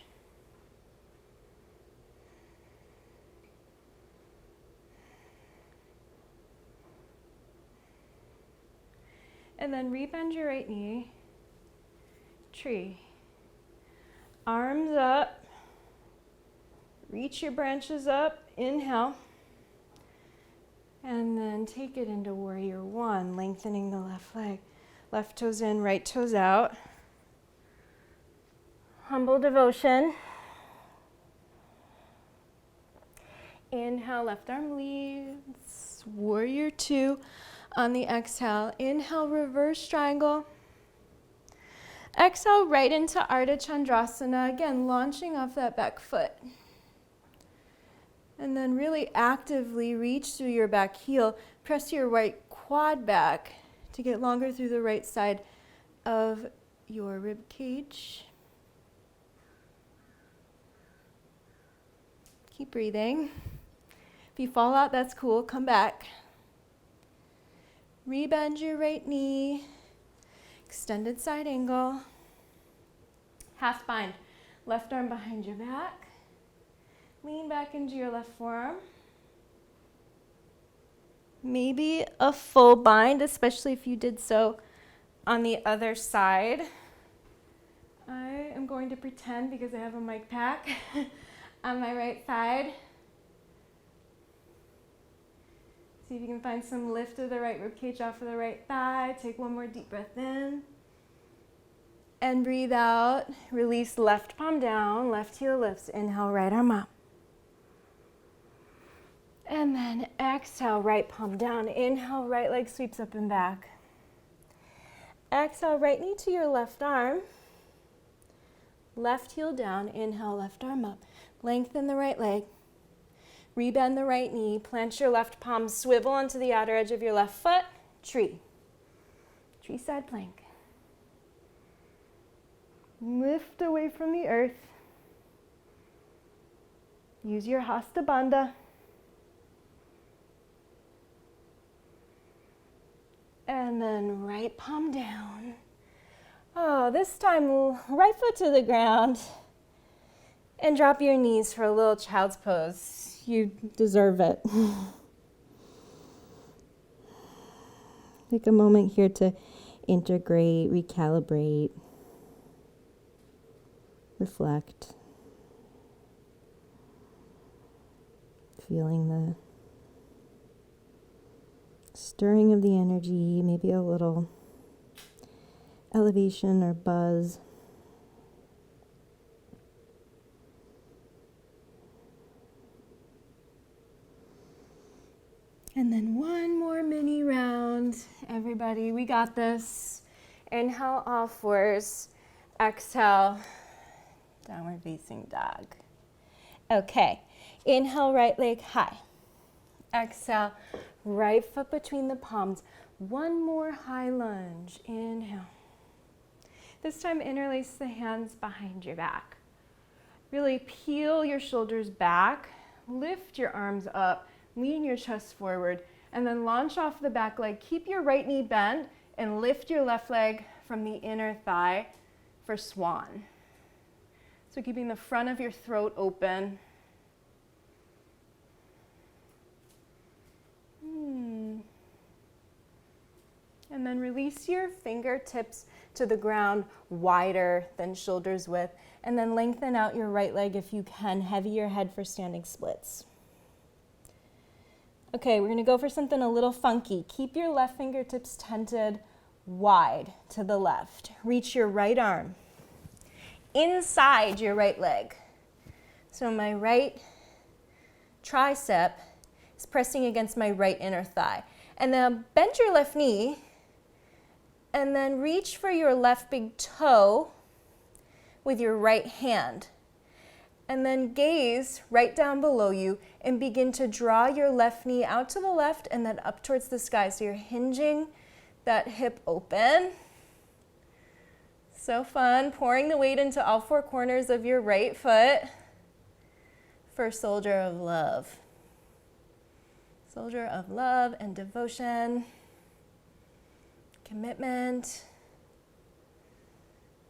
And then rebend your right knee. Tree. Arms up. Reach your branches up. Inhale. And then take it into warrior one, lengthening the left leg. Left toes in, right toes out. Humble devotion. Inhale, left arm leads. Warrior two. On the exhale, inhale, reverse triangle. Exhale, right into Ardha Chandrasana. Again, launching off that back foot. And then really actively reach through your back heel. Press your right quad back to get longer through the right side of your rib cage. Keep breathing. If you fall out, that's cool. Come back. Rebend your right knee. Extended side angle. Half bind. Left arm behind your back. Lean back into your left forearm. Maybe a full bind, especially if you did so on the other side. I am going to pretend, because I have a mic pack on my right side. See if you can find some lift of the right ribcage off of the right thigh. Take one more deep breath in. And breathe out. Release left palm down, left heel lifts. Inhale, right arm up. And then exhale, right palm down. Inhale, right leg sweeps up and back. Exhale, right knee to your left arm. Left heel down. Inhale, left arm up. Lengthen the right leg. Rebend the right knee. Plant your left palm. Swivel onto the outer edge of your left foot. Tree. Tree side plank. Lift away from the earth. Use your Hasta Bandha. And then right palm down. Oh, this time right foot to the ground. And drop your knees for a little child's pose. You deserve it. Take a moment here to integrate, recalibrate, reflect. Feeling the stirring of the energy, maybe a little elevation or buzz. And then one more mini round. Everybody, we got this. Inhale, all fours. Exhale, downward facing dog. Okay, inhale, right leg high. Exhale, right foot between the palms. One more high lunge. Inhale. This time, interlace the hands behind your back. Really peel your shoulders back. Lift your arms up. Lean your chest forward. And then launch off the back leg. Keep your right knee bent and lift your left leg from the inner thigh for swan. So keeping the front of your throat open. And then release your fingertips to the ground wider than shoulders width. And then lengthen out your right leg if you can. Heavy your head for standing splits. Okay, we're going to go for something a little funky. Keep your left fingertips tented wide to the left. Reach your right arm inside your right leg. So my right tricep is pressing against my right inner thigh. And then bend your left knee and then reach for your left big toe with your right hand. And then gaze right down below you and begin to draw your left knee out to the left and then up towards the sky. So you're hinging that hip open. So fun. Pouring the weight into all four corners of your right foot for soldier of love. Soldier of love and devotion, commitment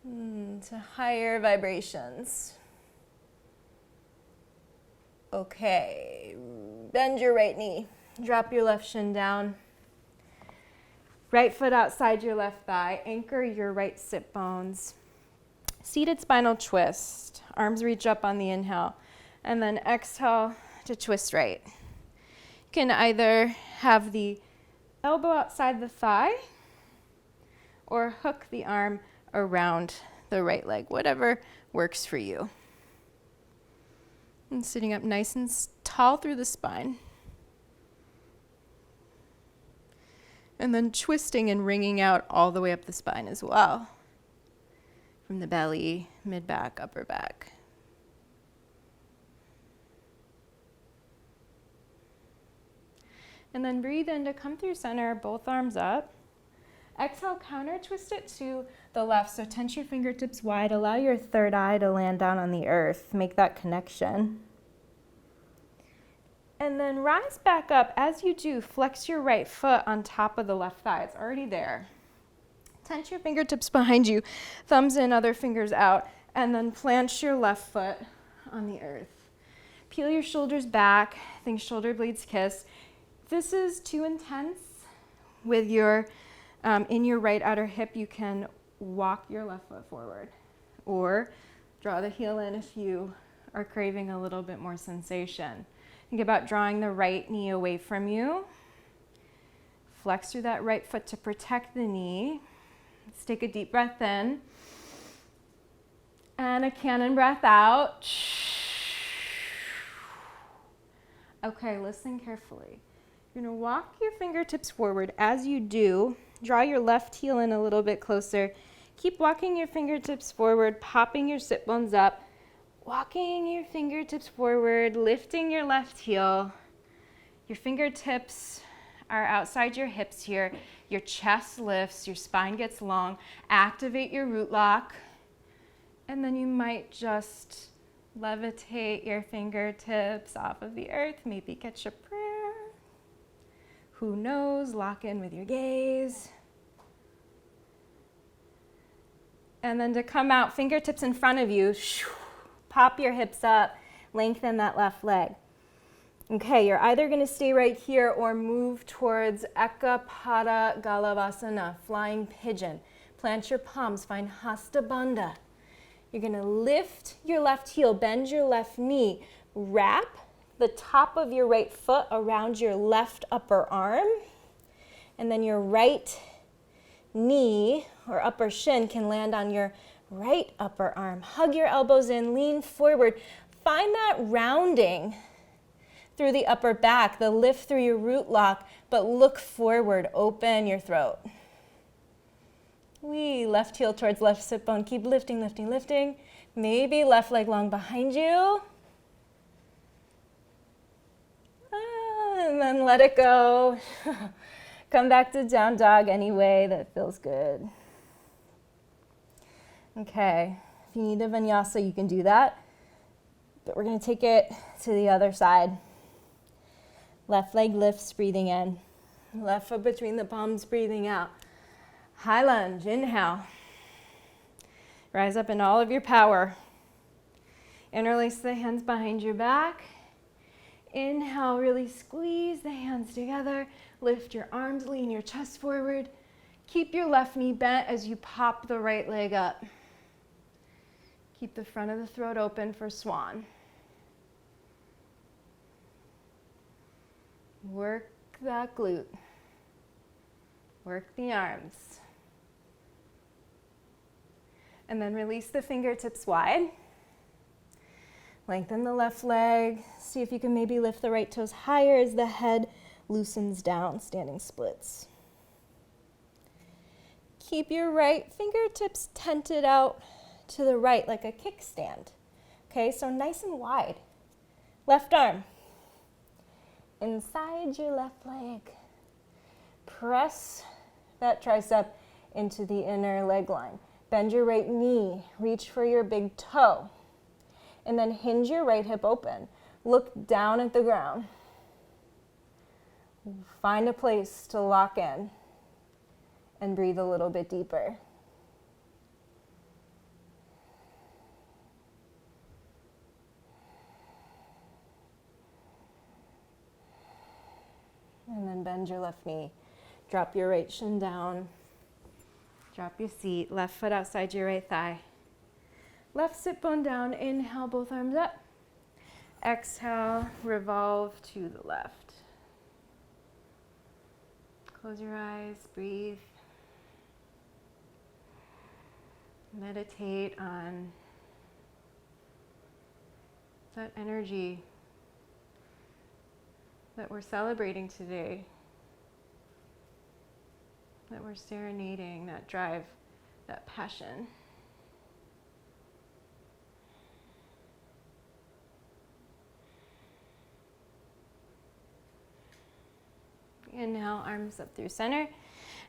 to higher vibrations. Okay, bend your right knee, drop your left shin down. Right foot outside your left thigh, anchor your right sit bones. Seated spinal twist, arms reach up on the inhale, and then exhale to twist right. You can either have the elbow outside the thigh or hook the arm around the right leg, whatever works for you. And sitting up nice and tall through the spine. And then twisting and wringing out all the way up the spine as well. From the belly, mid-back, upper back. And then breathe in to come through center, both arms up. Exhale, counter twist it to the left. So tense your fingertips wide. Allow your third eye to land down on the earth. Make that connection. And then rise back up. As you do, flex your right foot on top of the left thigh. It's already there. Tense your fingertips behind you, thumbs in, other fingers out, and then plant your left foot on the earth. Peel your shoulders back. Think shoulder blades kiss. If this is too intense with your, in your right outer hip, you can walk your left foot forward or draw the heel in if you are craving a little bit more sensation. Think about drawing the right knee away from you. Flex through that right foot to protect the knee. Let's take a deep breath in. And a cannon breath out. Okay, listen carefully. You're gonna walk your fingertips forward. As you do, draw your left heel in a little bit closer. Keep walking your fingertips forward, popping your sit bones up. Walking your fingertips forward, lifting your left heel. Your fingertips are outside your hips here. Your chest lifts, your spine gets long. Activate your root lock. And then you might just levitate your fingertips off of the earth. Maybe catch a prayer. Who knows? Lock in with your gaze. And then to come out, fingertips in front of you. Pop your hips up, lengthen that left leg. Okay, you're either going to stay right here or move towards Eka Pada Galavasana, Flying Pigeon. Plant your palms, find Hasta Bandha. You're going to lift your left heel, bend your left knee, wrap the top of your right foot around your left upper arm, and then your right knee or upper shin can land on your right upper arm. Hug your elbows in, lean forward. Find that rounding through the upper back, the lift through your root lock, but look forward, open your throat. Left heel towards left sit bone. Keep lifting, lifting, lifting. Maybe left leg long behind you. And then let it go. Come back to down dog any way that feels good. Okay, if you need a vinyasa, you can do that. But we're going to take it to the other side. Left leg lifts, breathing in. Left foot between the palms, breathing out. High lunge, inhale. Rise up in all of your power. Interlace the hands behind your back. Inhale, really squeeze the hands together. Lift your arms, lean your chest forward. Keep your left knee bent as you pop the right leg up. Keep the front of the throat open for swan. Work that glute. Work the arms. And then release the fingertips wide. Lengthen the left leg. See if you can maybe lift the right toes higher as the head loosens down, standing splits. Keep your right fingertips tented out to the right like a kickstand. Okay, so nice and wide. Left arm. Inside your left leg. Press that tricep into the inner leg line. Bend your right knee. Reach for your big toe. And then hinge your right hip open. Look down at the ground. Find a place to lock in and breathe a little bit deeper. And then bend your left knee. Drop your right shin down. Drop your seat. Left foot outside your right thigh. Left sit bone down. Inhale, both arms up. Exhale, revolve to the left. Close your eyes, breathe. Meditate on that energy that we're celebrating today, that we're serenading, that drive, that passion. Inhale, arms up through center,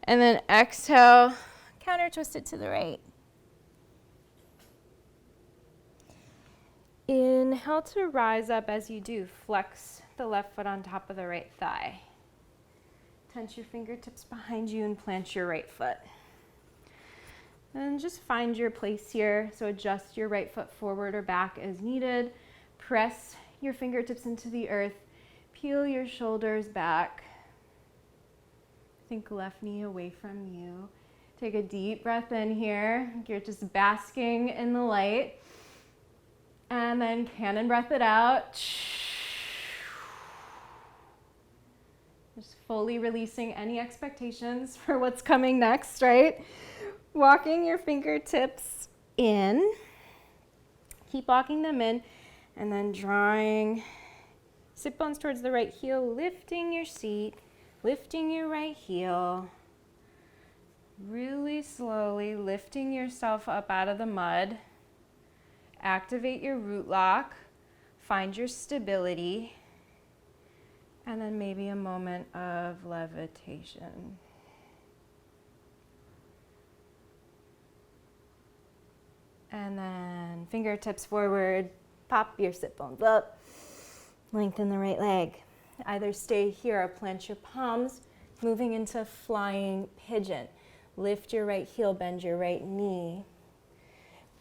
and then exhale, counter twist it to the right. In inhale to rise up. As you do, flex the left foot on top of the right thigh. Tense your fingertips behind you and plant your right foot. And just find your place here. So adjust your right foot forward or back as needed. Press your fingertips into the earth. Peel your shoulders back. Sink left knee away from you. Take a deep breath in here. You're just basking in the light. And then cannon breath it out. Just fully releasing any expectations for what's coming next, right? Walking your fingertips in. Keep walking them in. And then drawing sit bones towards the right heel, lifting your seat, lifting your right heel. Really slowly lifting yourself up out of the mud. Activate your root lock. Find your stability. And then maybe a moment of levitation. And then fingertips forward. Pop your sit bones up. Lengthen the right leg. Either stay here or plant your palms, moving into flying pigeon. Lift your right heel, bend your right knee.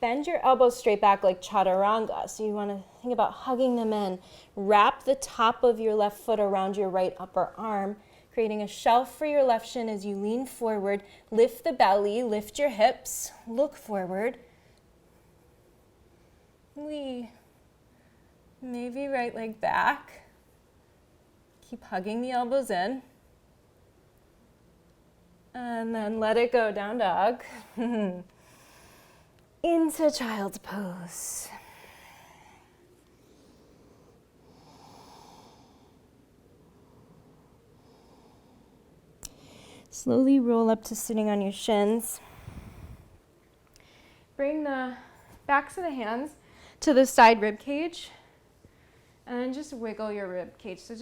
Bend your elbows straight back like chaturanga. So you want to think about hugging them in. Wrap the top of your left foot around your right upper arm, creating a shelf for your left shin as you lean forward. Lift the belly, lift your hips, look forward. Maybe right leg back. Keep hugging the elbows in. And then let it go, down dog. Into child's pose. Slowly roll up to sitting on your shins. Bring the backs of the hands to the side rib cage. And then just wiggle your rib cage. So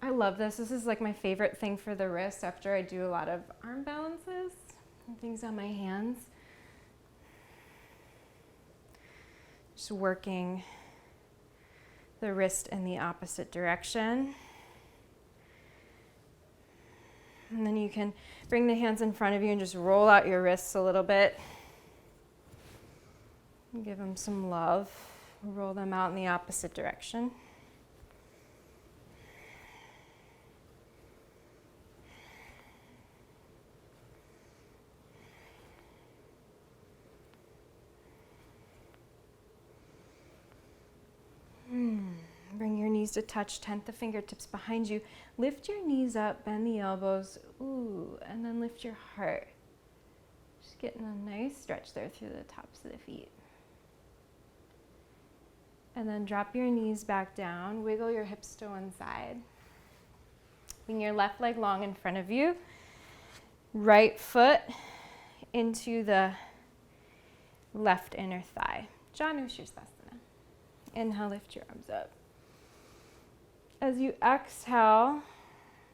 I love this. This is like my favorite thing for the wrists after I do a lot of arm balances and things on my hands. Just working the wrist in the opposite direction. And then you can bring the hands in front of you and just roll out your wrists a little bit. Give them some love. Roll them out in the opposite direction. Bring your knees to touch, tent the fingertips behind you. Lift your knees up, bend the elbows, and then lift your heart. Just getting a nice stretch there through the tops of the feet. And then drop your knees back down, wiggle your hips to one side. Bring your left leg long in front of you. Right foot into the left inner thigh. Janushirasana. Inhale, lift your arms up. As you exhale,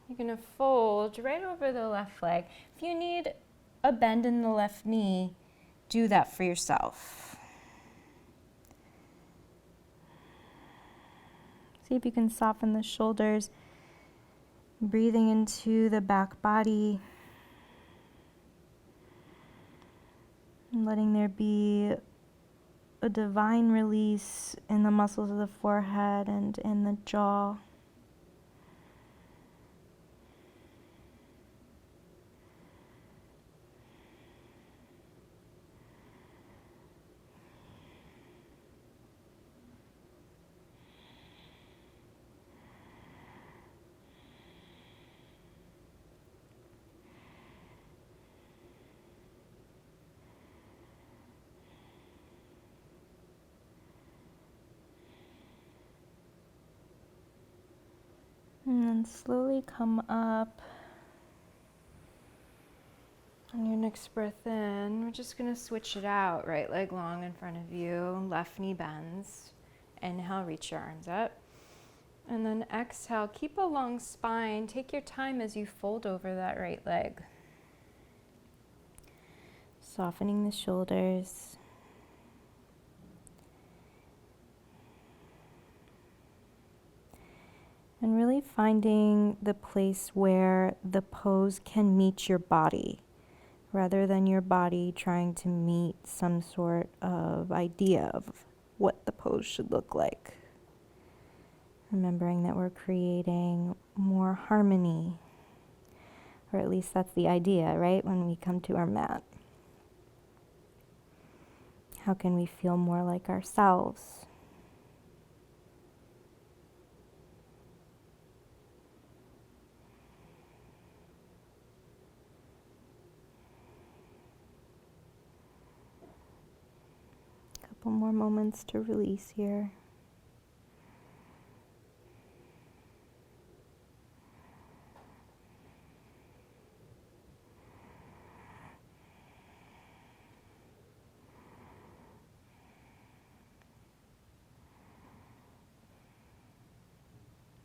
you're going to fold right over the left leg. If you need a bend in the left knee, do that for yourself. See if you can soften the shoulders, breathing into the back body, and letting there be a divine release in the muscles of the forehead and in the jaw. And then slowly come up. On your next breath in, we're just going to switch it out. Right leg long in front of you, left knee bends. Inhale, reach your arms up. And then exhale, keep a long spine. Take your time as you fold over that right leg. Softening the shoulders. And really finding the place where the pose can meet your body, rather than your body trying to meet some sort of idea of what the pose should look like. Remembering that we're creating more harmony, or at least that's the idea, right? When we come to our mat. How can we feel more like ourselves? Couple more moments to release here.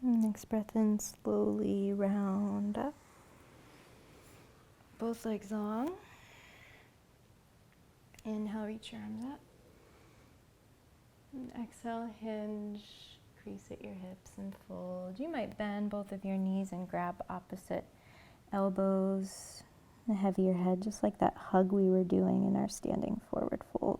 Next breath in, slowly round up. Both legs long. Inhale, reach your arms up. And exhale, hinge, crease at your hips and fold. You might bend both of your knees and grab opposite elbows, the heavier head, just like that hug we were doing in our standing forward fold.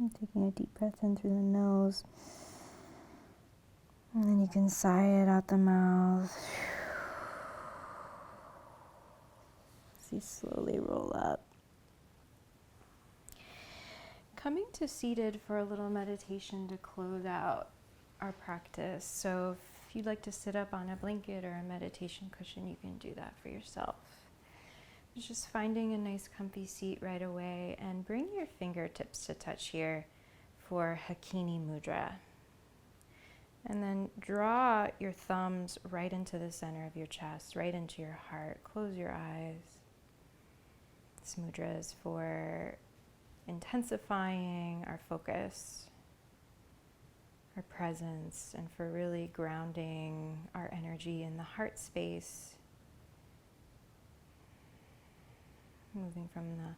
And taking a deep breath in through the nose. And then you can sigh it out the mouth. As you slowly roll up. Coming to seated for a little meditation to close out our practice. So if you'd like to sit up on a blanket or a meditation cushion, you can do that for yourself. Just finding a nice comfy seat right away, and bring your fingertips to touch here for Hakini Mudra. And then draw your thumbs right into the center of your chest, right into your heart. Close your eyes. This mudra is for intensifying our focus, our presence, and for really grounding our energy in the heart space. Moving from the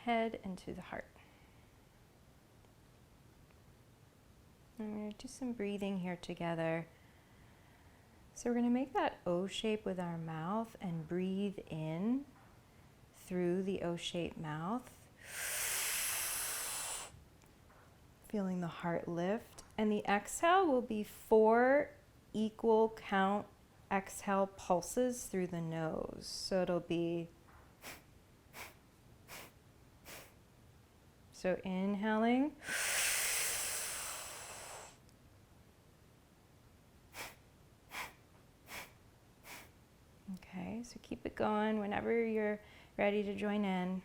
head into the heart. And we're going to do some breathing here together. So we're going to make that O shape with our mouth and breathe in through the O-shaped mouth. Feeling the heart lift. And the exhale will be 4 equal count exhale pulses through the nose. So it'll be, so inhaling, okay, so keep it going whenever you're ready to join in.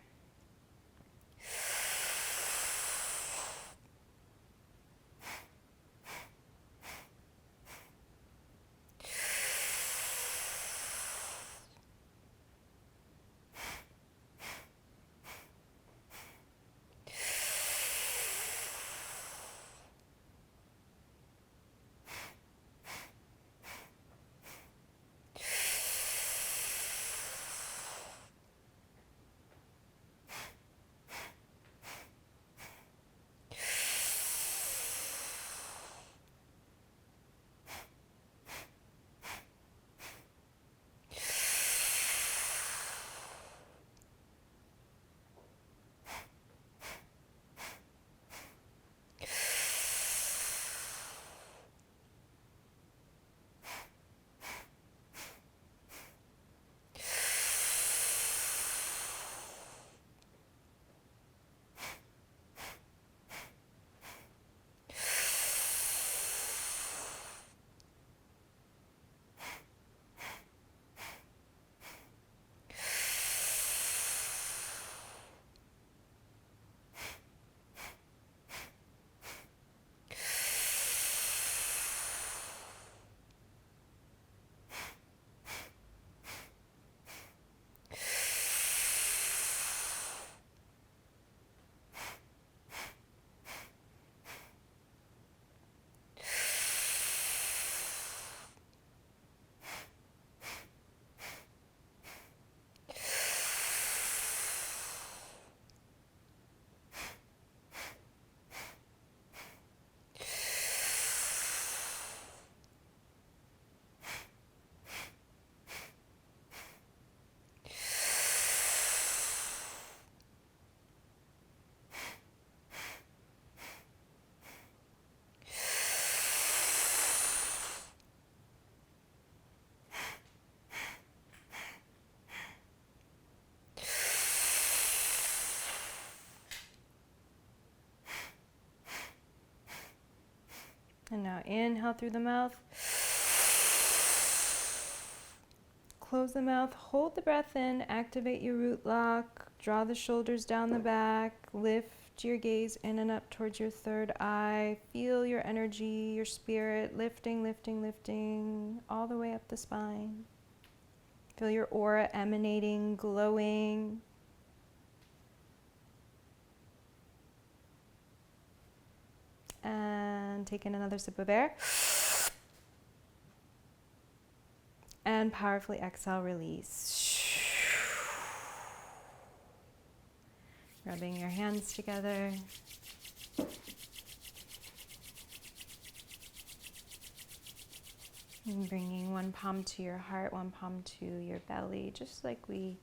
And now inhale through the mouth. Close the mouth, hold the breath in, activate your root lock, draw the shoulders down the back, lift your gaze in and up towards your third eye. Feel your energy, your spirit lifting, lifting, lifting all the way up the spine. Feel your aura emanating, glowing. And take in another sip of air. And powerfully exhale, release. Rubbing your hands together. And bringing one palm to your heart, one palm to your belly, just like we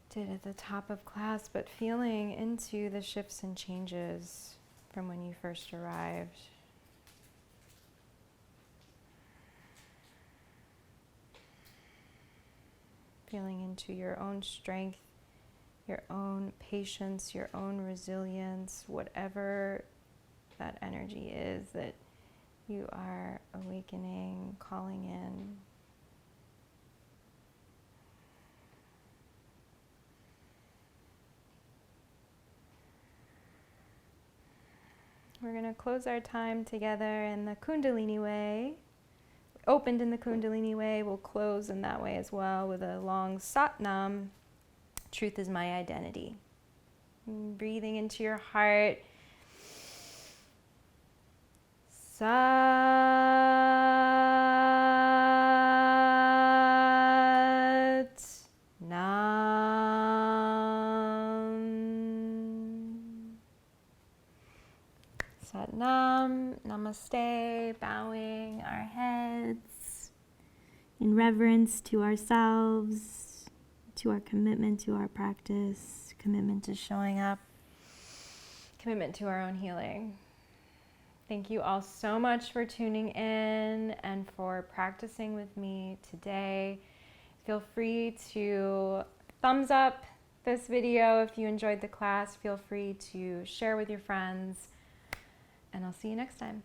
did at the top of class, but feeling into the shifts and changes from when you first arrived. Feeling into your own strength, your own patience, your own resilience, whatever that energy is that you are awakening, calling in. We're going to close our time together in the Kundalini way. Opened in the Kundalini way, we'll close in that way as well with a long Sat Nam. Truth is my identity. And breathing into your heart. Sat Nam. Sat Nam. Namaste. Bowing our heads in reverence to ourselves, to our commitment to our practice, commitment to showing up, commitment to our own healing. Thank you all so much for tuning in and for practicing with me today. Feel free to thumbs up this video if you enjoyed the class. Feel free to share with your friends, and I'll see you next time.